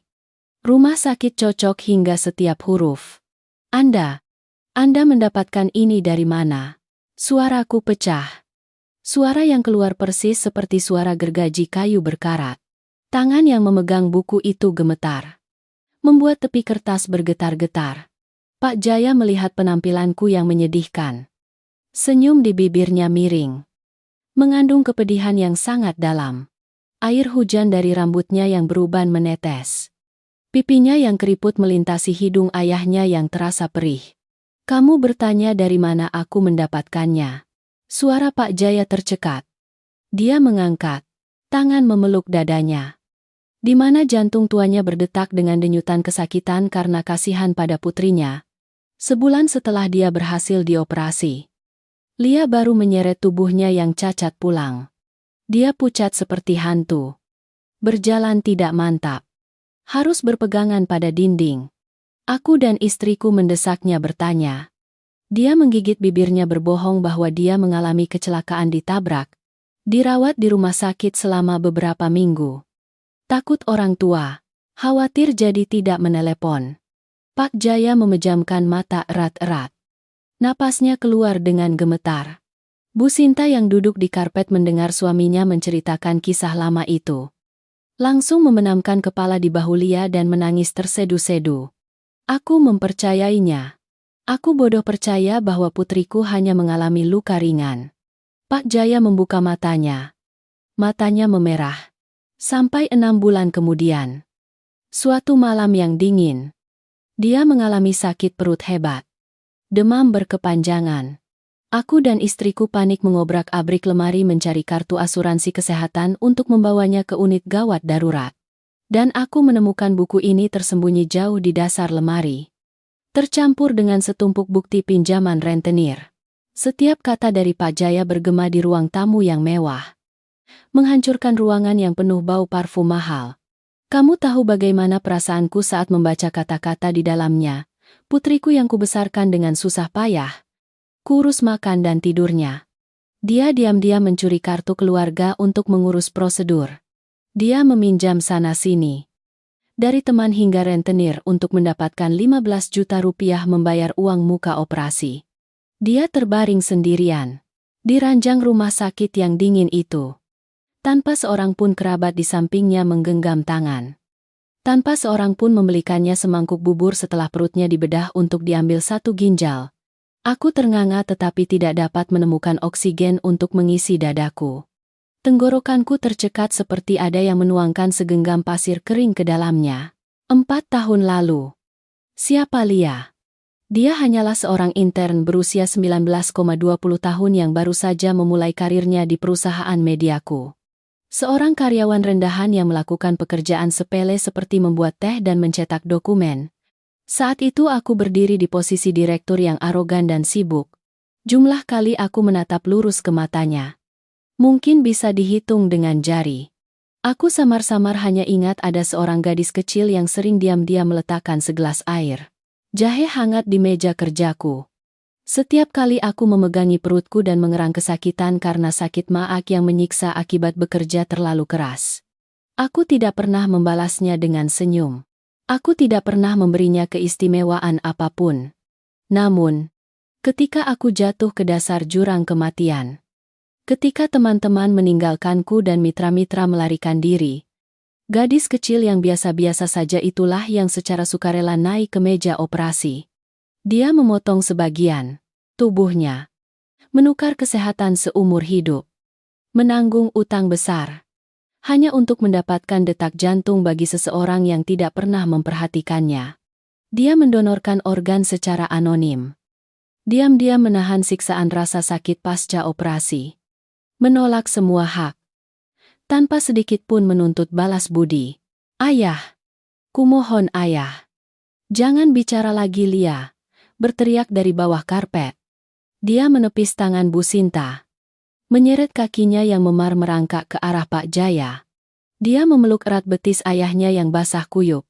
Rumah sakit cocok hingga setiap huruf. Anda mendapatkan ini dari mana? Suaraku pecah. Suara yang keluar persis seperti suara gergaji kayu berkarat. Tangan yang memegang buku itu gemetar. Membuat tepi kertas bergetar-getar. Pak Jaya melihat penampilanku yang menyedihkan. Senyum di bibirnya miring. Mengandung kepedihan yang sangat dalam. Air hujan dari rambutnya yang beruban menetes. Pipinya yang keriput melintasi hidung ayahnya yang terasa perih. Kamu bertanya dari mana aku mendapatkannya. Suara Pak Jaya tercekat. Dia mengangkat. Tangan memeluk dadanya. Di mana jantung tuanya berdetak dengan denyutan kesakitan karena kasihan pada putrinya. Sebulan setelah dia berhasil dioperasi. Lia baru menyeret tubuhnya yang cacat pulang. Dia pucat seperti hantu. Berjalan tidak mantap. Harus berpegangan pada dinding. Aku dan istriku mendesaknya bertanya. Dia menggigit bibirnya berbohong bahwa dia mengalami kecelakaan ditabrak. Dirawat di rumah sakit selama beberapa minggu. Takut orang tua. Khawatir jadi tidak menelepon. Pak Jaya memejamkan mata erat-erat. Napasnya keluar dengan gemetar. Bu Sinta yang duduk di karpet mendengar suaminya menceritakan kisah lama itu. Langsung membenamkan kepala di bahu Lia dan menangis tersedu-sedu. Aku mempercayainya. Aku bodoh percaya bahwa putriku hanya mengalami luka ringan. Pak Jaya membuka matanya. Matanya memerah. Sampai 6 bulan kemudian. Suatu malam yang dingin. Dia mengalami sakit perut hebat. Demam berkepanjangan. Aku dan istriku panik mengobrak-abrik lemari mencari kartu asuransi kesehatan untuk membawanya ke unit gawat darurat. Dan aku menemukan buku ini tersembunyi jauh di dasar lemari. Tercampur dengan setumpuk bukti pinjaman rentenir. Setiap kata dari Pak Jaya bergema di ruang tamu yang mewah. Menghancurkan ruangan yang penuh bau parfum mahal. Kamu tahu bagaimana perasaanku saat membaca kata-kata di dalamnya. Putriku yang kubesarkan dengan susah payah. Kurus makan dan tidurnya. Dia diam-diam mencuri kartu keluarga untuk mengurus prosedur. Dia meminjam sana-sini. Dari teman hingga rentenir untuk mendapatkan 15 juta rupiah membayar uang muka operasi. Dia terbaring sendirian. Di ranjang rumah sakit yang dingin itu. Tanpa seorang pun kerabat di sampingnya menggenggam tangan. Tanpa seorang pun membelikannya semangkuk bubur setelah perutnya dibedah untuk diambil satu ginjal. Aku ternganga tetapi tidak dapat menemukan oksigen untuk mengisi dadaku. Tenggorokanku tercekat seperti ada yang menuangkan segenggam pasir kering ke dalamnya. 4 tahun lalu. Siapa Lia? Dia hanyalah seorang intern berusia 19,20 tahun yang baru saja memulai karirnya di perusahaan mediaku. Seorang karyawan rendahan yang melakukan pekerjaan sepele seperti membuat teh dan mencetak dokumen. Saat itu aku berdiri di posisi direktur yang arogan dan sibuk. Jumlah kali aku menatap lurus ke matanya. Mungkin bisa dihitung dengan jari. Aku samar-samar hanya ingat ada seorang gadis kecil yang sering diam-diam meletakkan segelas air. Jahe hangat di meja kerjaku. Setiap kali aku memegangi perutku dan mengerang kesakitan karena sakit maag yang menyiksa akibat bekerja terlalu keras. Aku tidak pernah membalasnya dengan senyum. Aku tidak pernah memberinya keistimewaan apapun. Namun, ketika aku jatuh ke dasar jurang kematian, ketika teman-teman meninggalkanku dan mitra-mitra melarikan diri, gadis kecil yang biasa-biasa saja itulah yang secara sukarela naik ke meja operasi. Dia memotong sebagian tubuhnya, menukar kesehatan seumur hidup, menanggung utang besar, hanya untuk mendapatkan detak jantung bagi seseorang yang tidak pernah memperhatikannya. Dia mendonorkan organ secara anonim. Diam-diam menahan siksaan rasa sakit pasca operasi. Menolak semua hak. Tanpa sedikit pun menuntut balas budi. Ayah! Kumohon ayah. Jangan bicara lagi Lia. Berteriak dari bawah karpet. Dia menepis tangan Bu Sinta. Menyeret kakinya yang memar merangkak ke arah Pak Jaya. Dia memeluk erat betis ayahnya yang basah kuyup.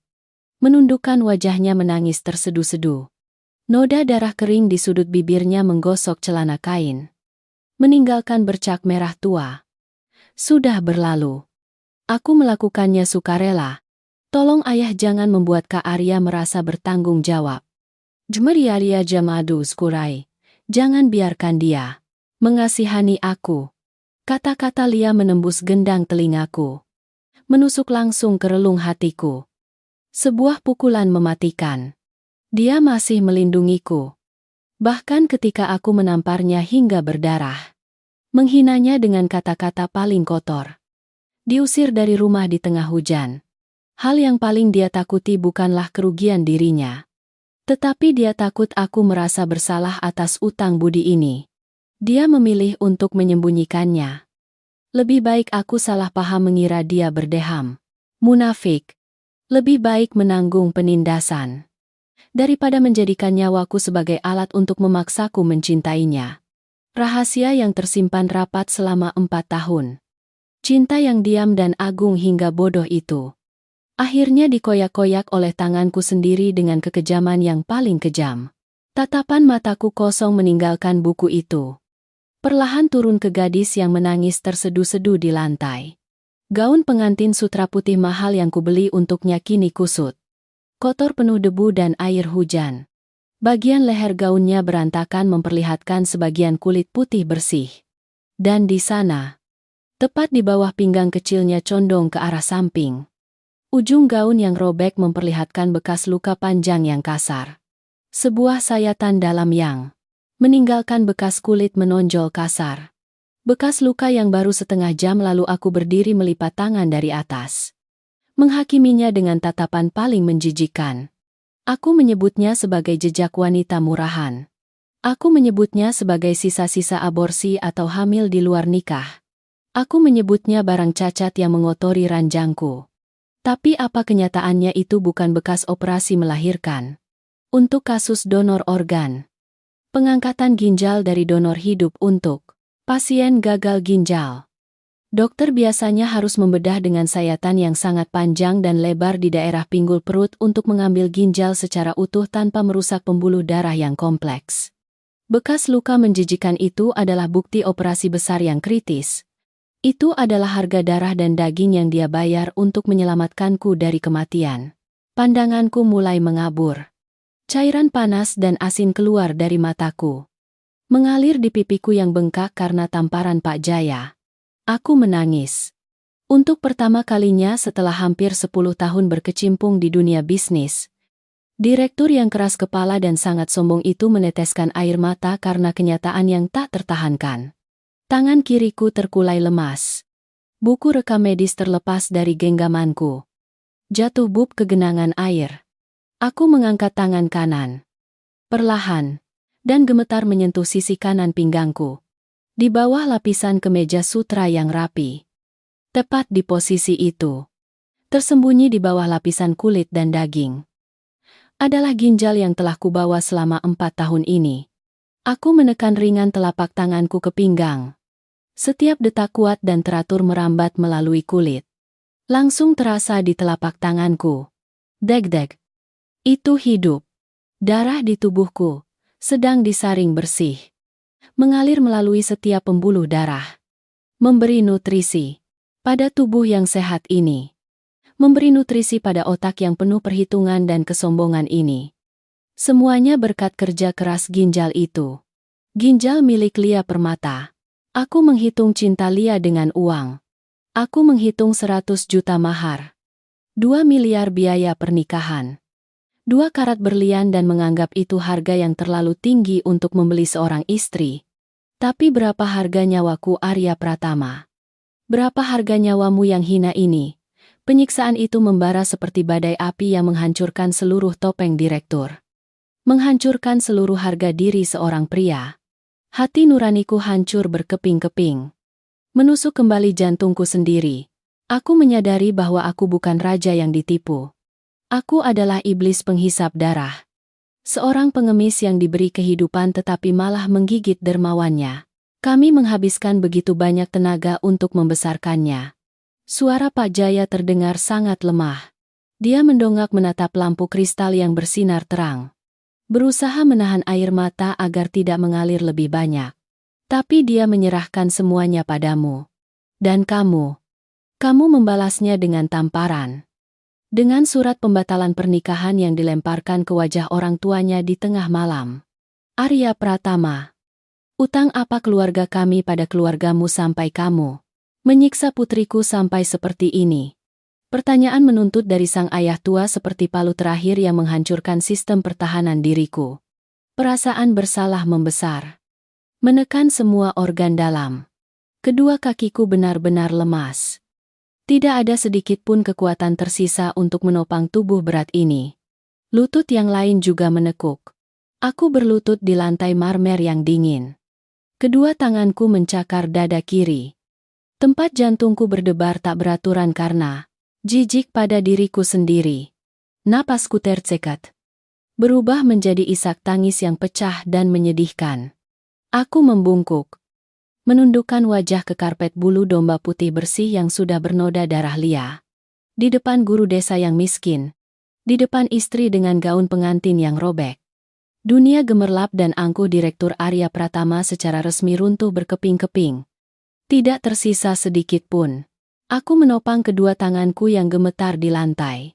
Menundukkan wajahnya menangis tersedu-sedu. Noda darah kering di sudut bibirnya menggosok celana kain. Meninggalkan bercak merah tua. Sudah berlalu. Aku melakukannya sukarela. Tolong ayah jangan membuat Kak Arya merasa bertanggung jawab. Jmeriaria jamadu skurai. Jangan biarkan dia mengasihani aku. Kata-kata Lia menembus gendang telingaku. Menusuk langsung ke relung hatiku. Sebuah pukulan mematikan. Dia masih melindungiku. Bahkan ketika aku menamparnya hingga berdarah. Menghinanya dengan kata-kata paling kotor. Diusir dari rumah di tengah hujan. Hal yang paling dia takuti bukanlah kerugian dirinya. Tetapi dia takut aku merasa bersalah atas utang budi ini. Dia memilih untuk menyembunyikannya. Lebih baik aku salah paham mengira dia berdeham. Munafik. Lebih baik menanggung penindasan. Daripada menjadikan nyawaku sebagai alat untuk memaksaku mencintainya. Rahasia yang tersimpan rapat selama 4 tahun. Cinta yang diam dan agung hingga bodoh itu. Akhirnya dikoyak-koyak oleh tanganku sendiri dengan kekejaman yang paling kejam. Tatapan mataku kosong meninggalkan buku itu. Perlahan turun ke gadis yang menangis tersedu-sedu di lantai. Gaun pengantin sutra putih mahal yang kubeli untuknya kini kusut. Kotor penuh debu dan air hujan. Bagian leher gaunnya berantakan memperlihatkan sebagian kulit putih bersih. Dan di sana, tepat di bawah pinggang kecilnya condong ke arah samping. Ujung gaun yang robek memperlihatkan bekas luka panjang yang kasar. Sebuah sayatan dalam yang meninggalkan bekas kulit menonjol kasar. Bekas luka yang baru setengah jam lalu aku berdiri melipat tangan dari atas. Menghakiminya dengan tatapan paling menjijikan. Aku menyebutnya sebagai jejak wanita murahan. Aku menyebutnya sebagai sisa-sisa aborsi atau hamil di luar nikah. Aku menyebutnya barang cacat yang mengotori ranjangku. Tapi apa kenyataannya itu bukan bekas operasi melahirkan. Untuk kasus donor organ. Pengangkatan ginjal dari donor hidup untuk pasien gagal ginjal. Dokter biasanya harus membedah dengan sayatan yang sangat panjang dan lebar di daerah pinggul perut untuk mengambil ginjal secara utuh tanpa merusak pembuluh darah yang kompleks. Bekas luka menjijikan itu adalah bukti operasi besar yang kritis. Itu adalah harga darah dan daging yang dia bayar untuk menyelamatkanku dari kematian. Pandanganku mulai mengabur. Cairan panas dan asin keluar dari mataku. Mengalir di pipiku yang bengkak karena tamparan Pak Jaya. Aku menangis. Untuk pertama kalinya setelah hampir 10 tahun berkecimpung di dunia bisnis. Direktur yang keras kepala dan sangat sombong itu meneteskan air mata karena kenyataan yang tak tertahankan. Tangan kiriku terkulai lemas. Buku rekam medis terlepas dari genggamanku. Jatuh bub ke genangan air. Aku mengangkat tangan kanan. Perlahan. Dan gemetar menyentuh sisi kanan pinggangku. Di bawah lapisan kemeja sutra yang rapi. Tepat di posisi itu. Tersembunyi di bawah lapisan kulit dan daging. Adalah ginjal yang telah kubawa selama 4 tahun ini. Aku menekan ringan telapak tanganku ke pinggang. Setiap detak kuat dan teratur merambat melalui kulit. Langsung terasa di telapak tanganku. Deg-deg. Itu hidup. Darah di tubuhku sedang disaring bersih. Mengalir melalui setiap pembuluh darah. Memberi nutrisi pada tubuh yang sehat ini. Memberi nutrisi pada otak yang penuh perhitungan dan kesombongan ini. Semuanya berkat kerja keras ginjal itu. Ginjal milik Lia Permata. Aku menghitung cinta Lia dengan uang. Aku menghitung 100 juta mahar. 2 miliar biaya pernikahan. 2 karat berlian dan menganggap itu harga yang terlalu tinggi untuk membeli seorang istri. Tapi berapa harga nyawaku Arya Pratama? Berapa harga nyawamu yang hina ini? Penyiksaan itu membara seperti badai api yang menghancurkan seluruh topeng direktur. menghancurkan seluruh harga diri seorang pria. Hati nuraniku hancur berkeping-keping. Menusuk kembali jantungku sendiri. Aku menyadari bahwa aku bukan raja yang ditipu. Aku adalah iblis penghisap darah. Seorang pengemis yang diberi kehidupan tetapi malah menggigit dermawannya. Kami menghabiskan begitu banyak tenaga untuk membesarkannya. Suara Pak Jaya terdengar sangat lemah. Dia mendongak menatap lampu kristal yang bersinar terang. Berusaha menahan air mata agar tidak mengalir lebih banyak. Tapi dia menyerahkan semuanya padamu. Dan kamu membalasnya dengan tamparan. Dengan surat pembatalan pernikahan yang dilemparkan ke wajah orang tuanya di tengah malam. Arya Pratama. Utang apa keluarga kami pada keluargamu sampai kamu menyiksa putriku sampai seperti ini? Pertanyaan menuntut dari sang ayah tua seperti palu terakhir yang menghancurkan sistem pertahanan diriku. Perasaan bersalah membesar. Menekan semua organ dalam. Kedua kakiku benar-benar lemas. Tidak ada sedikit pun kekuatan tersisa untuk menopang tubuh berat ini. Lutut yang lain juga menekuk. Aku berlutut di lantai marmer yang dingin. Kedua tanganku mencakar dada kiri. Tempat jantungku berdebar tak beraturan karena jijik pada diriku sendiri. Napasku tercekat. Berubah menjadi isak tangis yang pecah dan menyedihkan. Aku membungkuk. Menundukkan wajah ke karpet bulu domba putih bersih yang sudah bernoda darah Lia. Di depan guru desa yang miskin. Di depan istri dengan gaun pengantin yang robek. Dunia gemerlap dan angkuh Direktur Arya Pratama secara resmi runtuh berkeping-keping. Tidak tersisa sedikit pun. Aku menopang kedua tanganku yang gemetar di lantai.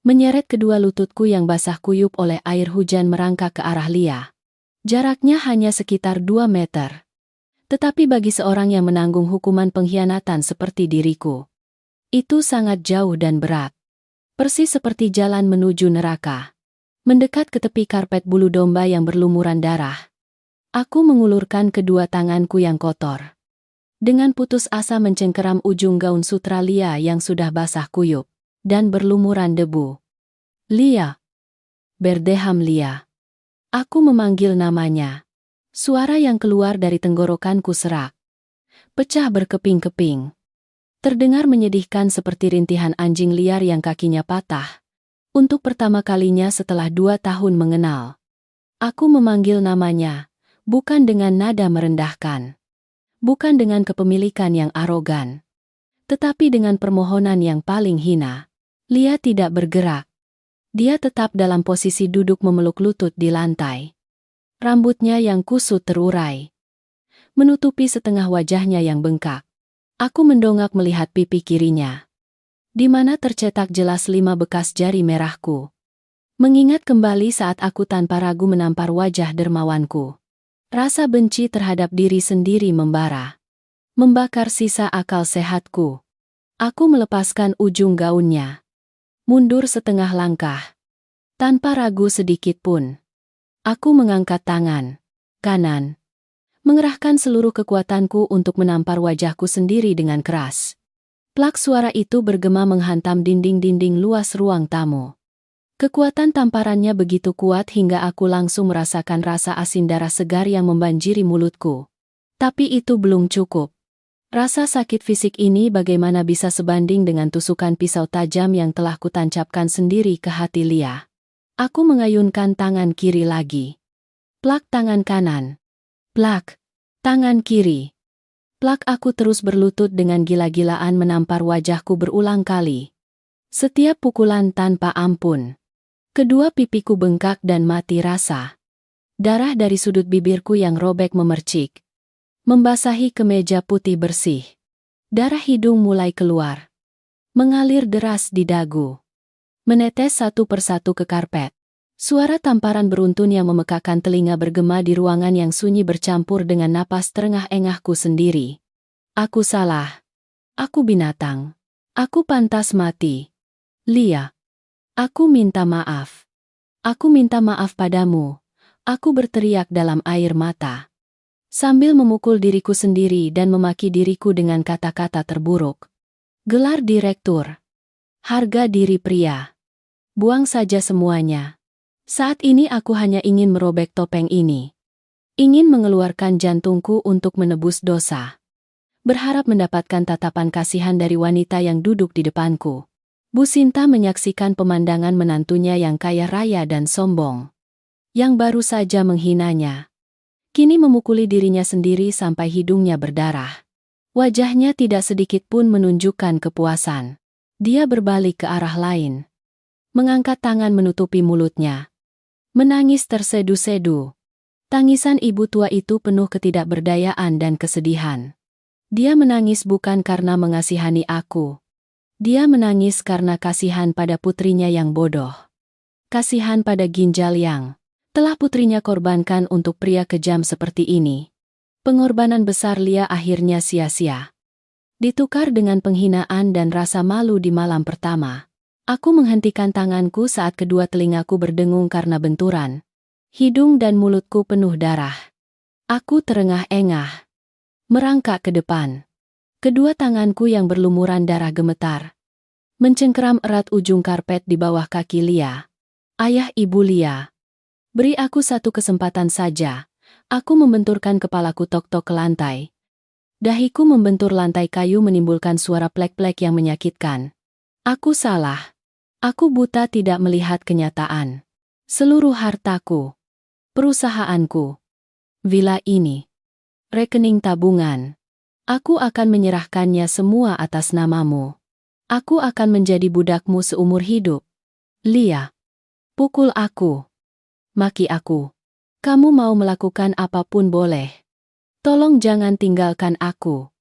Menyeret kedua lututku yang basah kuyup oleh air hujan merangkak ke arah Lia. Jaraknya hanya sekitar 2 meter. Tetapi bagi seorang yang menanggung hukuman pengkhianatan seperti diriku, itu sangat jauh dan berat. Persis seperti jalan menuju neraka. Mendekat ke tepi karpet bulu domba yang berlumuran darah. Aku mengulurkan kedua tanganku yang kotor. Dengan putus asa mencengkeram ujung gaun sutra Lia yang sudah basah kuyup dan berlumuran debu. Lia. Berdeham Lia. Aku memanggil namanya. Suara yang keluar dari tenggorokanku serak. Pecah berkeping-keping. Terdengar menyedihkan seperti rintihan anjing liar yang kakinya patah. Untuk pertama kalinya setelah 2 tahun mengenal. Aku memanggil namanya, bukan dengan nada merendahkan. Bukan dengan kepemilikan yang arogan. Tetapi dengan permohonan yang paling hina. Lia tidak bergerak. Dia tetap dalam posisi duduk memeluk lutut di lantai. Rambutnya yang kusut terurai. Menutupi setengah wajahnya yang bengkak. Aku mendongak melihat pipi kirinya. Di mana tercetak jelas 5 bekas jari merahku. Mengingat kembali saat aku tanpa ragu menampar wajah dermawanku. Rasa benci terhadap diri sendiri membara. Membakar sisa akal sehatku. Aku melepaskan ujung gaunnya. Mundur setengah langkah. Tanpa ragu sedikit pun. Aku mengangkat tangan kanan. Mengerahkan seluruh kekuatanku untuk menampar wajahku sendiri dengan keras. Plak suara itu bergema menghantam dinding-dinding luas ruang tamu. Kekuatan tamparannya begitu kuat hingga aku langsung merasakan rasa asin darah segar yang membanjiri mulutku. Tapi itu belum cukup. Rasa sakit fisik ini bagaimana bisa sebanding dengan tusukan pisau tajam yang telah kutancapkan sendiri ke hati Lia. Aku mengayunkan tangan kiri lagi. Plak tangan kanan. Plak tangan kiri. Plak aku terus berlutut dengan gila-gilaan menampar wajahku berulang kali. Setiap pukulan tanpa ampun. Kedua pipiku bengkak dan mati rasa. Darah dari sudut bibirku yang robek memercik. Membasahi kemeja putih bersih. Darah hidung mulai keluar. Mengalir deras di dagu. Menetes satu persatu ke karpet. Suara tamparan beruntun yang memekakkan telinga bergema di ruangan yang sunyi bercampur dengan napas terengah-engahku sendiri. Aku salah. Aku binatang. Aku pantas mati. Lia. Aku minta maaf. Aku minta maaf padamu. Aku berteriak dalam air mata. Sambil memukul diriku sendiri dan memaki diriku dengan kata-kata terburuk. Gelar direktur. Harga diri pria. Buang saja semuanya. Saat ini aku hanya ingin merobek topeng ini. Ingin mengeluarkan jantungku untuk menebus dosa. Berharap mendapatkan tatapan kasihan dari wanita yang duduk di depanku. Bu Sinta menyaksikan pemandangan menantunya yang kaya raya dan sombong, yang baru saja menghinanya. Kini memukuli dirinya sendiri sampai hidungnya berdarah. Wajahnya tidak sedikit pun menunjukkan kepuasan. Dia berbalik ke arah lain, mengangkat tangan menutupi mulutnya. Menangis tersedu-sedu. Tangisan ibu tua itu penuh ketidakberdayaan dan kesedihan. Dia menangis bukan karena mengasihani aku. Dia menangis karena kasihan pada putrinya yang bodoh. Kasihan pada ginjal yang telah putrinya korbankan untuk pria kejam seperti ini. Pengorbanan besar Lia akhirnya sia-sia. Ditukar dengan penghinaan dan rasa malu di malam pertama. Aku menghentikan tanganku saat kedua telingaku berdengung karena benturan. Hidung dan mulutku penuh darah. Aku terengah-engah, merangkak ke depan. Kedua tanganku yang berlumuran darah gemetar, mencengkeram erat ujung karpet di bawah kaki Lia. Ayah ibu Lia, beri aku satu kesempatan saja. Aku membenturkan kepalaku tok-tok ke lantai. Dahiku membentur lantai kayu menimbulkan suara plek-plek yang menyakitkan. Aku salah. Aku buta tidak melihat kenyataan. Seluruh hartaku, perusahaanku, villa ini, rekening tabungan. Aku akan menyerahkannya semua atas namamu. Aku akan menjadi budakmu seumur hidup. Lia, pukul aku. Maki aku. Kamu mau melakukan apapun boleh. Tolong jangan tinggalkan aku.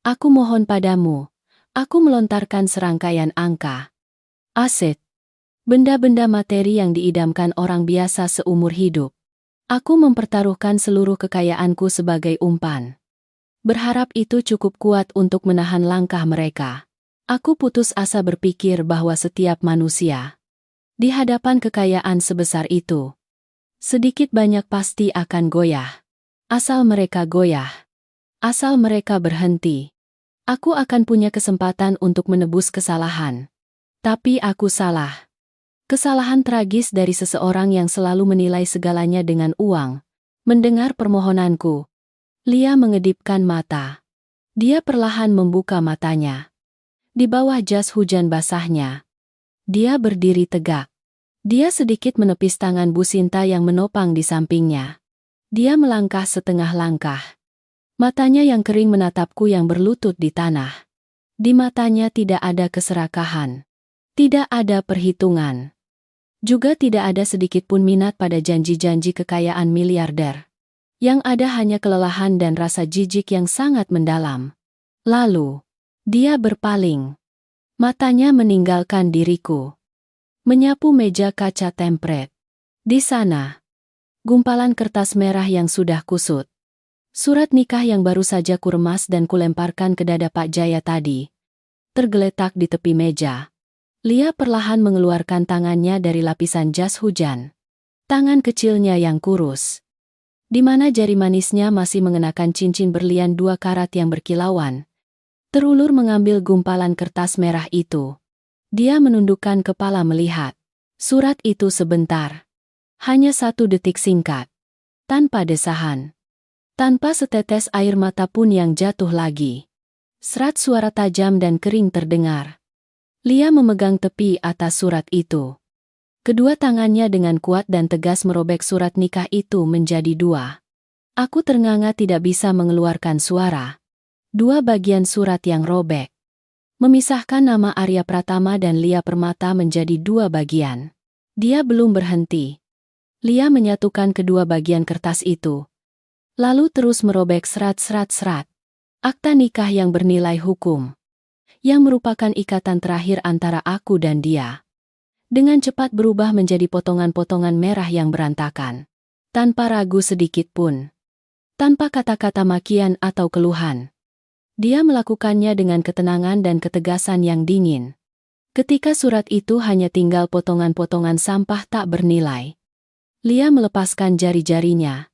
Aku mohon padamu. Aku melontarkan serangkaian angka, aset, benda-benda materi yang diidamkan orang biasa seumur hidup. Aku mempertaruhkan seluruh kekayaanku sebagai umpan. Berharap itu cukup kuat untuk menahan langkah mereka. Aku putus asa berpikir bahwa setiap manusia, di hadapan kekayaan sebesar itu, sedikit banyak pasti akan goyah. Asal mereka goyah, asal mereka berhenti, aku akan punya kesempatan untuk menebus kesalahan. Tapi aku salah. Kesalahan tragis dari seseorang yang selalu menilai segalanya dengan uang. Mendengar permohonanku, Lia mengedipkan mata. Dia perlahan membuka matanya. Di bawah jas hujan basahnya, dia berdiri tegak. Dia sedikit menepis tangan Bu Sinta yang menopang di sampingnya. Dia melangkah setengah langkah. Matanya yang kering menatapku yang berlutut di tanah. Di matanya tidak ada keserakahan. Tidak ada perhitungan. Juga tidak ada sedikit pun minat pada janji-janji kekayaan miliarder. Yang ada hanya kelelahan dan rasa jijik yang sangat mendalam. Lalu, dia berpaling. Matanya meninggalkan diriku. Menyapu meja kaca tempret. Di sana, gumpalan kertas merah yang sudah kusut. Surat nikah yang baru saja kuremas dan kulemparkan ke dada Pak Jaya tadi, tergeletak di tepi meja. Lia perlahan mengeluarkan tangannya dari lapisan jas hujan. Tangan kecilnya yang kurus, di mana jari manisnya masih mengenakan cincin berlian 2 karat yang berkilauan, terulur mengambil gumpalan kertas merah itu. Dia menundukkan kepala melihat surat itu sebentar. Hanya 1 detik singkat. Tanpa desahan. Tanpa setetes air mata pun yang jatuh lagi. Serat suara tajam dan kering terdengar. Lia memegang tepi atas surat itu. Kedua tangannya dengan kuat dan tegas merobek surat nikah itu menjadi 2. Aku ternganga tidak bisa mengeluarkan suara. 2 bagian surat yang robek memisahkan nama Arya Pratama dan Lia Permata menjadi 2 bagian. Dia belum berhenti. Lia menyatukan kedua bagian kertas itu. Lalu terus merobek serat. Akta nikah yang bernilai hukum. Yang merupakan ikatan terakhir antara aku dan dia. Dengan cepat berubah menjadi potongan-potongan merah yang berantakan. Tanpa ragu sedikit pun. Tanpa kata-kata makian atau keluhan. Dia melakukannya dengan ketenangan dan ketegasan yang dingin. Ketika surat itu hanya tinggal potongan-potongan sampah tak bernilai. Lia melepaskan jari-jarinya.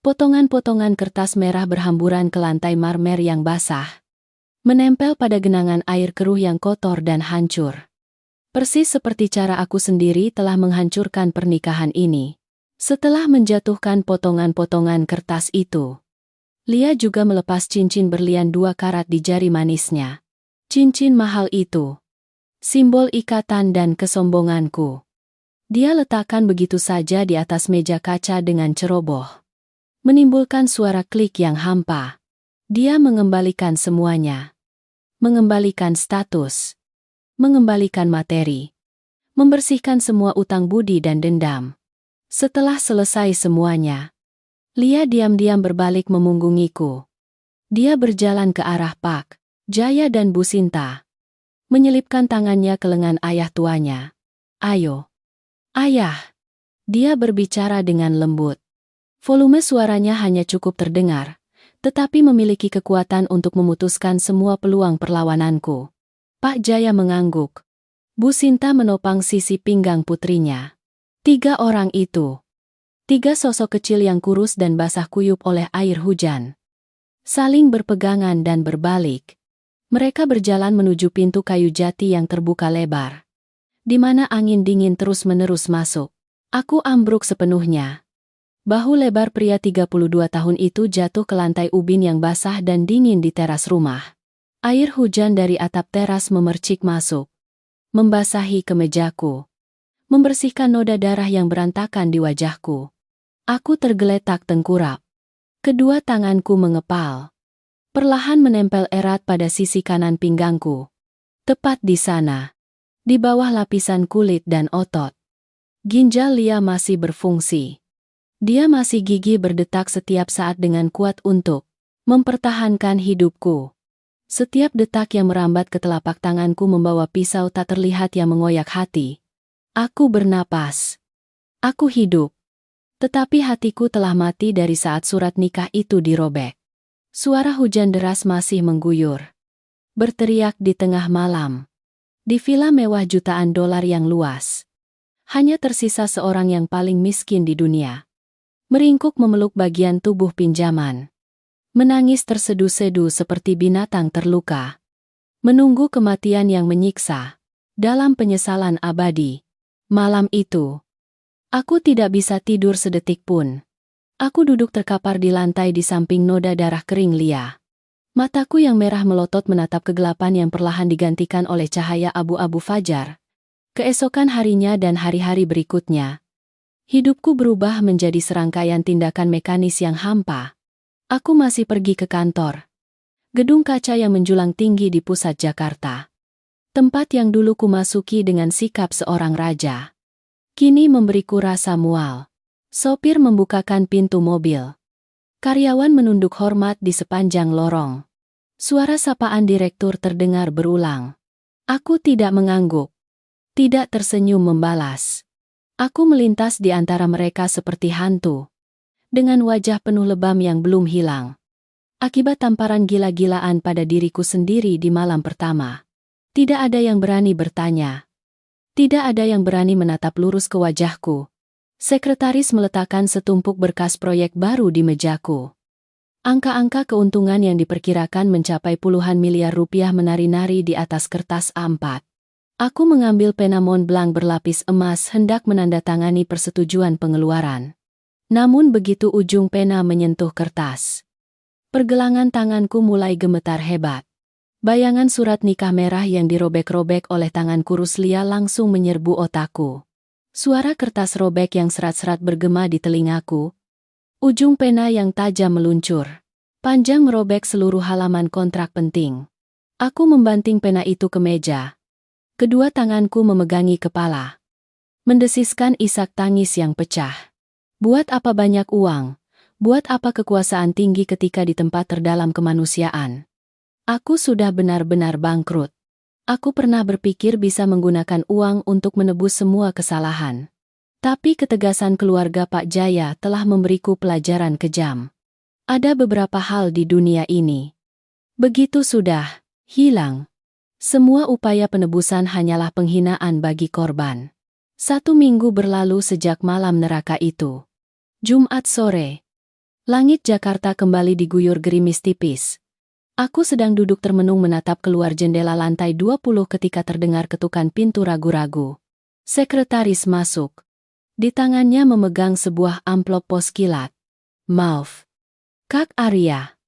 Potongan-potongan kertas merah berhamburan ke lantai marmer yang basah. Menempel pada genangan air keruh yang kotor dan hancur. Persis seperti cara aku sendiri telah menghancurkan pernikahan ini. Setelah menjatuhkan potongan-potongan kertas itu, Lia juga melepas cincin berlian 2 karat di jari manisnya. Cincin mahal itu, simbol ikatan dan kesombonganku. Dia letakkan begitu saja di atas meja kaca dengan ceroboh, menimbulkan suara klik yang hampa. Dia mengembalikan semuanya. Mengembalikan status. Mengembalikan materi. Membersihkan semua utang budi dan dendam. Setelah selesai semuanya, Lia diam-diam berbalik memunggungiku. Dia berjalan ke arah Pak Jaya dan Bu Sinta, menyelipkan tangannya ke lengan ayah tuanya. "Ayo, ayah." Dia berbicara dengan lembut. Volume suaranya hanya cukup terdengar, tetapi memiliki kekuatan untuk memutuskan semua peluang perlawananku. Pak Jaya mengangguk. Bu Sinta menopang sisi pinggang putrinya. 3 orang itu. 3 sosok kecil yang kurus dan basah kuyup oleh air hujan. Saling berpegangan dan berbalik. Mereka berjalan menuju pintu kayu jati yang terbuka lebar, di mana angin dingin terus-menerus masuk. Aku ambruk sepenuhnya. Bahu lebar pria 32 tahun itu jatuh ke lantai ubin yang basah dan dingin di teras rumah. Air hujan dari atap teras memercik masuk, membasahi kemejaku, membersihkan noda darah yang berantakan di wajahku. Aku tergeletak tengkurap. Kedua tanganku mengepal, perlahan menempel erat pada sisi kanan pinggangku. Tepat di sana, di bawah lapisan kulit dan otot, ginjal Lia masih berfungsi. Dia masih gigih berdetak setiap saat dengan kuat untuk mempertahankan hidupku. Setiap detak yang merambat ke telapak tanganku membawa pisau tak terlihat yang mengoyak hati. Aku bernapas. Aku hidup. Tetapi hatiku telah mati dari saat surat nikah itu dirobek. Suara hujan deras masih mengguyur, berteriak di tengah malam. Di villa mewah jutaan dolar yang luas, hanya tersisa seorang yang paling miskin di dunia. Meringkuk memeluk bagian tubuh pinjaman. Menangis tersedu-sedu seperti binatang terluka. Menunggu kematian yang menyiksa. Dalam penyesalan abadi. Malam itu, aku tidak bisa tidur sedetik pun. Aku duduk terkapar di lantai di samping noda darah kering Lia. Mataku yang merah melotot menatap kegelapan yang perlahan digantikan oleh cahaya abu-abu fajar. Keesokan harinya dan hari-hari berikutnya, hidupku berubah menjadi serangkaian tindakan mekanis yang hampa. Aku masih pergi ke kantor. Gedung kaca yang menjulang tinggi di pusat Jakarta. Tempat yang dulu kumasuki dengan sikap seorang raja, kini memberiku rasa mual. Sopir membukakan pintu mobil. Karyawan menunduk hormat di sepanjang lorong. Suara sapaan direktur terdengar berulang. Aku tidak mengangguk. Tidak tersenyum membalas. Aku melintas di antara mereka seperti hantu, dengan wajah penuh lebam yang belum hilang. Akibat tamparan gila-gilaan pada diriku sendiri di malam pertama. Tidak ada yang berani bertanya. Tidak ada yang berani menatap lurus ke wajahku. Sekretaris meletakkan setumpuk berkas proyek baru di mejaku. Angka-angka keuntungan yang diperkirakan mencapai puluhan miliar rupiah menari-nari di atas kertas A4. Aku mengambil pena Montblanc berlapis emas hendak menandatangani persetujuan pengeluaran. Namun begitu ujung pena menyentuh kertas, pergelangan tanganku mulai gemetar hebat. Bayangan surat nikah merah yang dirobek-robek oleh tangan kurus Lia langsung menyerbu otakku. Suara kertas robek yang serat-serat bergema di telingaku. Ujung pena yang tajam meluncur, panjang merobek seluruh halaman kontrak penting. Aku membanting pena itu ke meja. Kedua tanganku memegangi kepala, mendesiskan isak tangis yang pecah. Buat apa banyak uang? Buat apa kekuasaan tinggi ketika di tempat terdalam kemanusiaan? Aku sudah benar-benar bangkrut. Aku pernah berpikir bisa menggunakan uang untuk menebus semua kesalahan. Tapi ketegasan keluarga Pak Jaya telah memberiku pelajaran kejam. Ada beberapa hal di dunia ini, begitu sudah hilang, semua upaya penebusan hanyalah penghinaan bagi korban. 1 minggu berlalu sejak malam neraka itu. Jumat sore, langit Jakarta kembali diguyur gerimis tipis. Aku sedang duduk termenung menatap keluar jendela lantai 20 ketika terdengar ketukan pintu ragu-ragu. Sekretaris masuk. Di tangannya memegang sebuah amplop pos kilat. Maaf. Kak Arya.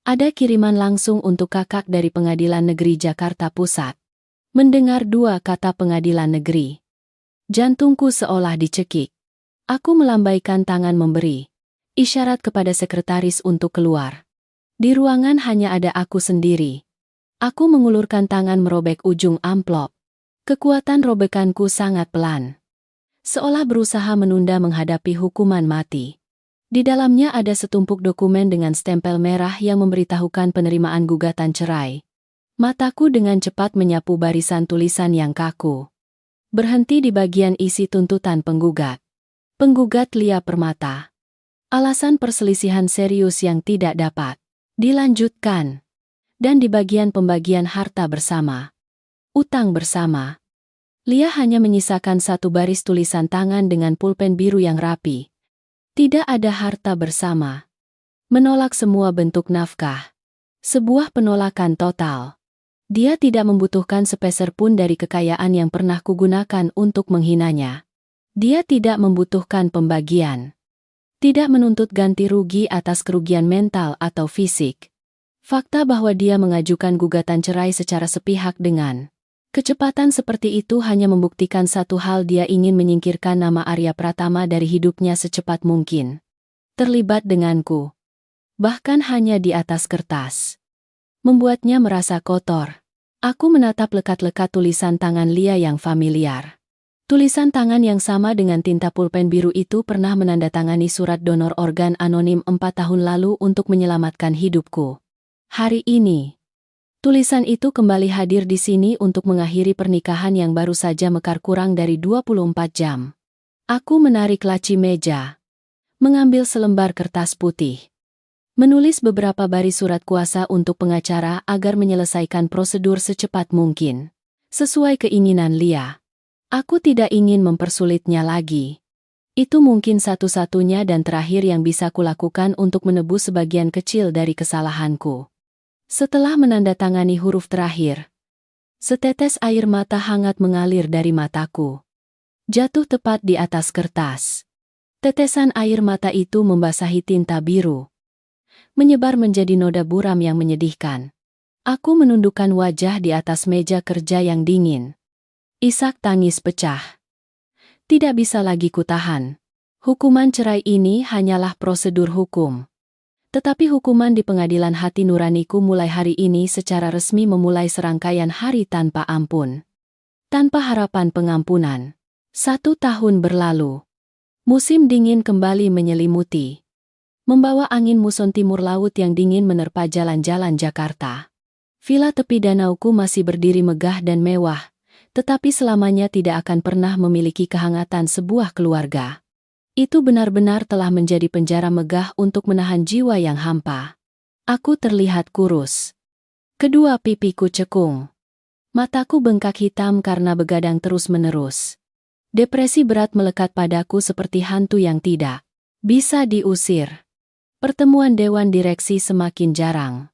Ada kiriman langsung untuk kakak dari Pengadilan Negeri Jakarta Pusat. Mendengar dua kata Pengadilan Negeri, jantungku seolah dicekik. Aku melambaikan tangan memberi isyarat kepada sekretaris untuk keluar. Di ruangan hanya ada aku sendiri. Aku mengulurkan tangan merobek ujung amplop. Kekuatan robekanku sangat pelan. Seolah berusaha menunda menghadapi hukuman mati. Di dalamnya ada setumpuk dokumen dengan stempel merah yang memberitahukan penerimaan gugatan cerai. Mataku dengan cepat menyapu barisan tulisan yang kaku. Berhenti di bagian isi tuntutan penggugat. Penggugat Lia Permata. Alasan perselisihan serius yang tidak dapat dilanjutkan. Dan di bagian pembagian harta bersama. Utang bersama. Lia hanya menyisakan satu baris tulisan tangan dengan pulpen biru yang rapi. Tidak ada harta bersama. Menolak semua bentuk nafkah. Sebuah penolakan total. Dia tidak membutuhkan sepeser pun dari kekayaan yang pernah kugunakan untuk menghinanya. Dia tidak membutuhkan pembagian. Tidak menuntut ganti rugi atas kerugian mental atau fisik. Fakta bahwa dia mengajukan gugatan cerai secara sepihak dengan kecepatan seperti itu hanya membuktikan satu hal: dia ingin menyingkirkan nama Arya Pratama dari hidupnya secepat mungkin. Terlibat denganku. Bahkan hanya di atas kertas. Membuatnya merasa kotor. Aku menatap lekat-lekat tulisan tangan Lia yang familiar. Tulisan tangan yang sama dengan tinta pulpen biru itu pernah menandatangani surat donor organ anonim 4 tahun lalu untuk menyelamatkan hidupku. Hari ini, tulisan itu kembali hadir di sini untuk mengakhiri pernikahan yang baru saja mekar kurang dari 24 jam. Aku menarik laci meja, mengambil selembar kertas putih, menulis beberapa baris surat kuasa untuk pengacara agar menyelesaikan prosedur secepat mungkin. Sesuai keinginan Lia. Aku tidak ingin mempersulitnya lagi. Itu mungkin satu-satunya dan terakhir yang bisa kulakukan untuk menebus sebagian kecil dari kesalahanku. Setelah menandatangani huruf terakhir, setetes air mata hangat mengalir dari mataku. Jatuh tepat di atas kertas. Tetesan air mata itu membasahi tinta biru. Menyebar menjadi noda buram yang menyedihkan. Aku menundukkan wajah di atas meja kerja yang dingin. Isak tangis pecah. Tidak bisa lagi kutahan. Hukuman cerai ini hanyalah prosedur hukum. Tetapi hukuman di pengadilan hati nuraniku mulai hari ini secara resmi memulai serangkaian hari tanpa ampun. Tanpa harapan pengampunan. 1 tahun berlalu. Musim dingin kembali menyelimuti. Membawa angin muson timur laut yang dingin menerpa jalan-jalan Jakarta. Villa tepi danauku masih berdiri megah dan mewah. Tetapi selamanya tidak akan pernah memiliki kehangatan sebuah keluarga. Itu benar-benar telah menjadi penjara megah untuk menahan jiwa yang hampa. Aku terlihat kurus. Kedua pipiku cekung. Mataku bengkak hitam karena begadang terus-menerus. Depresi berat melekat padaku seperti hantu yang tidak bisa diusir. Pertemuan dewan direksi semakin jarang.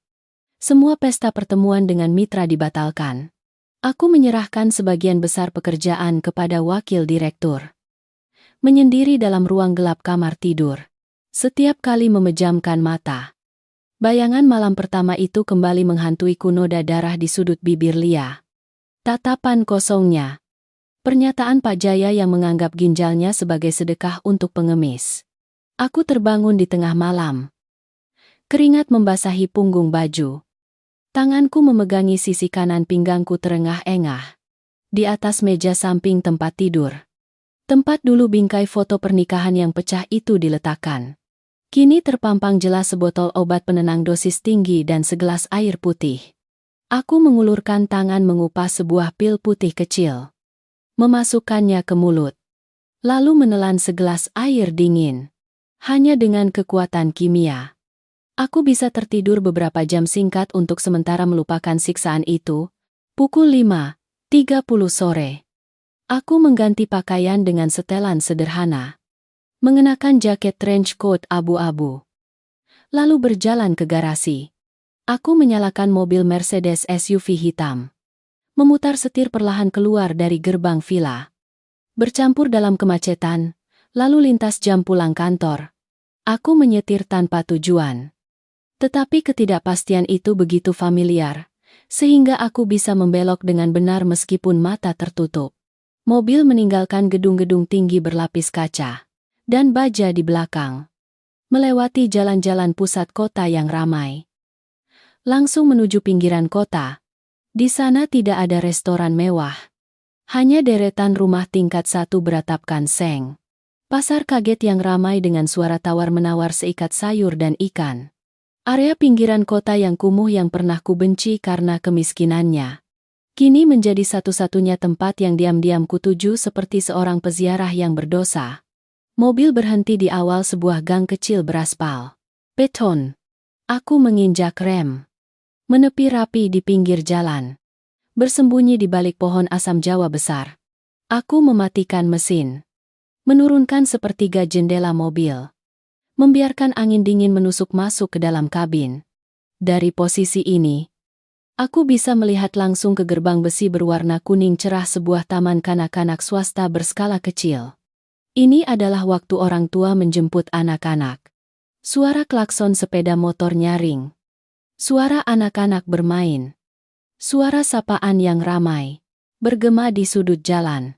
Semua pesta pertemuan dengan mitra dibatalkan. Aku menyerahkan sebagian besar pekerjaan kepada wakil direktur. Menyendiri dalam ruang gelap kamar tidur. Setiap kali memejamkan mata. Bayangan malam pertama itu kembali menghantuiku, noda darah di sudut bibir Lia. Tatapan kosongnya. Pernyataan Pak Jaya yang menganggap ginjalnya sebagai sedekah untuk pengemis. Aku terbangun di tengah malam. Keringat membasahi punggung baju. Tanganku memegangi sisi kanan pinggangku terengah-engah. Di atas meja samping tempat tidur. Tempat dulu bingkai foto pernikahan yang pecah itu diletakkan. Kini terpampang jelas sebotol obat penenang dosis tinggi dan segelas air putih. Aku mengulurkan tangan mengupas sebuah pil putih kecil. Memasukkannya ke mulut. Lalu menelan segelas air dingin. Hanya dengan kekuatan kimia. Aku bisa tertidur beberapa jam singkat untuk sementara melupakan siksaan itu. Pukul 5:30 sore. Aku mengganti pakaian dengan setelan sederhana. Mengenakan jaket trench coat abu-abu. Lalu berjalan ke garasi. Aku menyalakan mobil Mercedes SUV hitam. Memutar setir perlahan keluar dari gerbang villa. Bercampur dalam kemacetan, lalu lintas jam pulang kantor. Aku menyetir tanpa tujuan. Tetapi ketidakpastian itu begitu familiar, sehingga aku bisa membelok dengan benar meskipun mata tertutup. Mobil meninggalkan gedung-gedung tinggi berlapis kaca dan baja di belakang. Melewati jalan-jalan pusat kota yang ramai. Langsung menuju pinggiran kota. Di sana tidak ada restoran mewah. Hanya deretan rumah tingkat satu beratapkan seng. Pasar kaget yang ramai dengan suara tawar-menawar seikat sayur dan ikan. Area pinggiran kota yang kumuh yang pernah kubenci karena kemiskinannya. Kini menjadi satu-satunya tempat yang diam-diam kutuju seperti seorang peziarah yang berdosa. Mobil berhenti di awal sebuah gang kecil beraspal. Beton. Aku menginjak rem. Menepi rapi di pinggir jalan. Bersembunyi di balik pohon asam Jawa besar. Aku mematikan mesin. Menurunkan sepertiga jendela mobil. Membiarkan angin dingin menusuk masuk ke dalam kabin. Dari posisi ini, aku bisa melihat langsung ke gerbang besi berwarna kuning cerah sebuah taman kanak-kanak swasta berskala kecil. Ini adalah waktu orang tua menjemput anak-anak. Suara klakson sepeda motor nyaring. Suara anak-anak bermain. Suara sapaan yang ramai. Bergema di sudut jalan.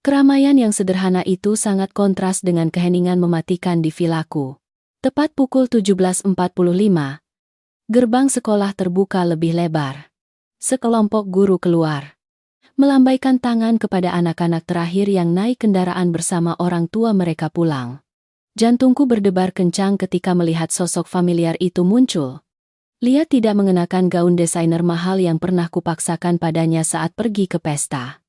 Keramaian yang sederhana itu sangat kontras dengan keheningan mematikan di vilaku. Tepat pukul 17.45. Gerbang sekolah terbuka lebih lebar. Sekelompok guru keluar. Melambaikan tangan kepada anak-anak terakhir yang naik kendaraan bersama orang tua mereka pulang. Jantungku berdebar kencang ketika melihat sosok familiar itu muncul. Lia tidak mengenakan gaun desainer mahal yang pernah kupaksakan padanya saat pergi ke pesta.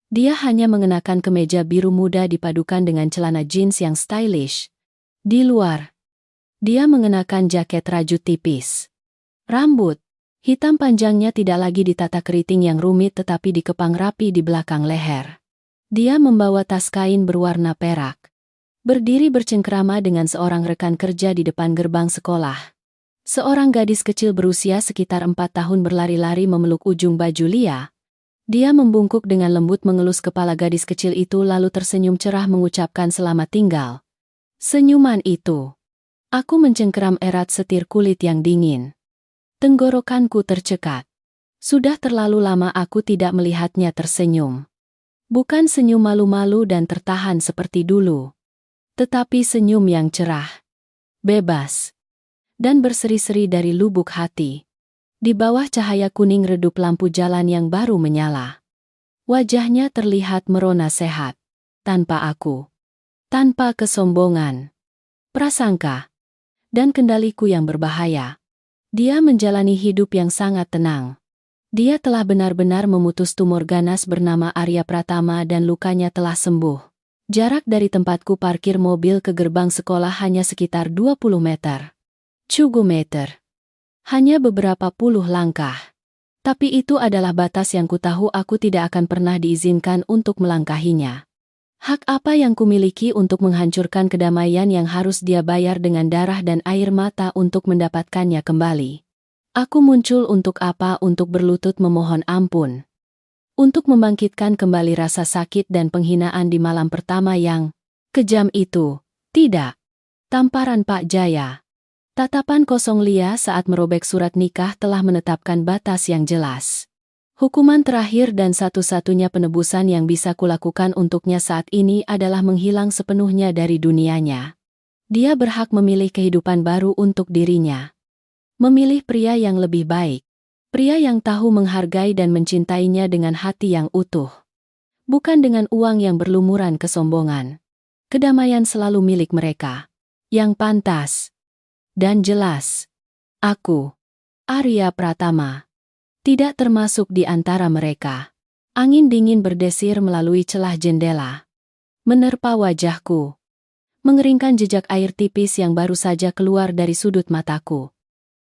Dia hanya mengenakan kemeja biru muda dipadukan dengan celana jeans yang stylish. Di luar, dia mengenakan jaket rajut tipis. Rambut hitam panjangnya tidak lagi ditata keriting yang rumit tetapi dikepang rapi di belakang leher. Dia membawa tas kain berwarna perak. Berdiri bercengkrama dengan seorang rekan kerja di depan gerbang sekolah. Seorang gadis kecil berusia sekitar 4 tahun berlari-lari memeluk ujung baju Lia. Dia membungkuk dengan lembut mengelus kepala gadis kecil itu lalu tersenyum cerah mengucapkan selamat tinggal. Senyuman itu. Aku mencengkeram erat setir kulit yang dingin. Tenggorokanku tercekat. Sudah terlalu lama aku tidak melihatnya tersenyum. Bukan senyum malu-malu dan tertahan seperti dulu. Tetapi senyum yang cerah. Bebas. Dan berseri-seri dari lubuk hati. Di bawah cahaya kuning redup lampu jalan yang baru menyala. Wajahnya terlihat merona sehat. Tanpa aku. Tanpa kesombongan. Prasangka. Dan kendaliku yang berbahaya. Dia menjalani hidup yang sangat tenang. Dia telah benar-benar memutus tumor ganas bernama Arya Pratama dan lukanya telah sembuh. Jarak dari tempatku parkir mobil ke gerbang sekolah hanya sekitar 20 meter. 20 meter. Hanya beberapa puluh langkah. Tapi itu adalah batas yang kutahu aku tidak akan pernah diizinkan untuk melangkahinya. Hak apa yang kumiliki untuk menghancurkan kedamaian yang harus dia bayar dengan darah dan air mata untuk mendapatkannya kembali? Aku muncul untuk apa? Untuk berlutut memohon ampun. Untuk membangkitkan kembali rasa sakit dan penghinaan di malam pertama yang kejam itu. Tidak. Tamparan Pak Jaya. Tatapan kosong Lia saat merobek surat nikah telah menetapkan batas yang jelas. Hukuman terakhir dan satu-satunya penebusan yang bisa kulakukan untuknya saat ini adalah menghilang sepenuhnya dari dunianya. Dia berhak memilih kehidupan baru untuk dirinya. Memilih pria yang lebih baik. Pria yang tahu menghargai dan mencintainya dengan hati yang utuh. Bukan dengan uang yang berlumuran kesombongan. Kedamaian selalu milik mereka. Yang pantas. Dan jelas. Aku, Arya Pratama, tidak termasuk di antara mereka. Angin dingin berdesir melalui celah jendela. Menerpa wajahku. Mengeringkan jejak air tipis yang baru saja keluar dari sudut mataku.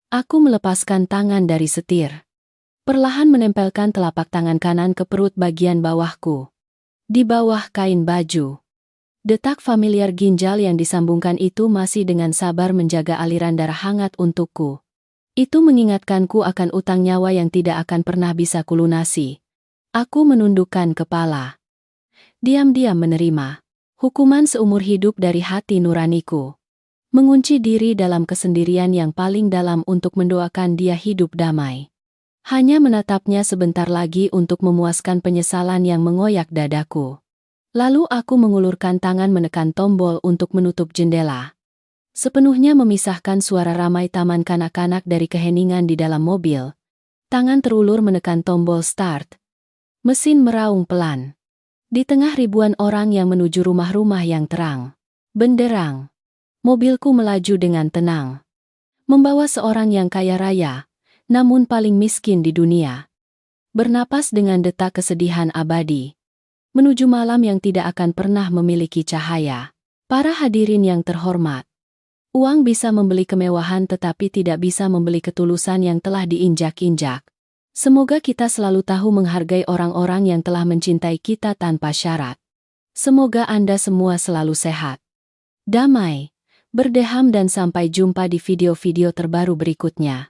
Aku melepaskan tangan dari setir. Perlahan menempelkan telapak tangan kanan ke perut bagian bawahku. Di bawah kain baju. Detak familiar ginjal yang disambungkan itu masih dengan sabar menjaga aliran darah hangat untukku. Itu mengingatkanku akan utang nyawa yang tidak akan pernah bisa kulunasi. Aku menundukkan kepala. Diam-diam menerima hukuman seumur hidup dari hati nuraniku. Mengunci diri dalam kesendirian yang paling dalam untuk mendoakan dia hidup damai. Hanya menatapnya sebentar lagi untuk memuaskan penyesalan yang mengoyak dadaku. Lalu aku mengulurkan tangan menekan tombol untuk menutup jendela. Sepenuhnya memisahkan suara ramai taman kanak-kanak dari keheningan di dalam mobil. Tangan terulur menekan tombol start. Mesin meraung pelan. Di tengah ribuan orang yang menuju rumah-rumah yang terang benderang, mobilku melaju dengan tenang. Membawa seorang yang kaya raya, namun paling miskin di dunia. Bernapas dengan detak kesedihan abadi. Menuju malam yang tidak akan pernah memiliki cahaya. Para hadirin yang terhormat. Uang bisa membeli kemewahan tetapi tidak bisa membeli ketulusan yang telah diinjak-injak. Semoga kita selalu tahu menghargai orang-orang yang telah mencintai kita tanpa syarat. Semoga Anda semua selalu sehat, damai, berdeham dan sampai jumpa di video-video terbaru berikutnya.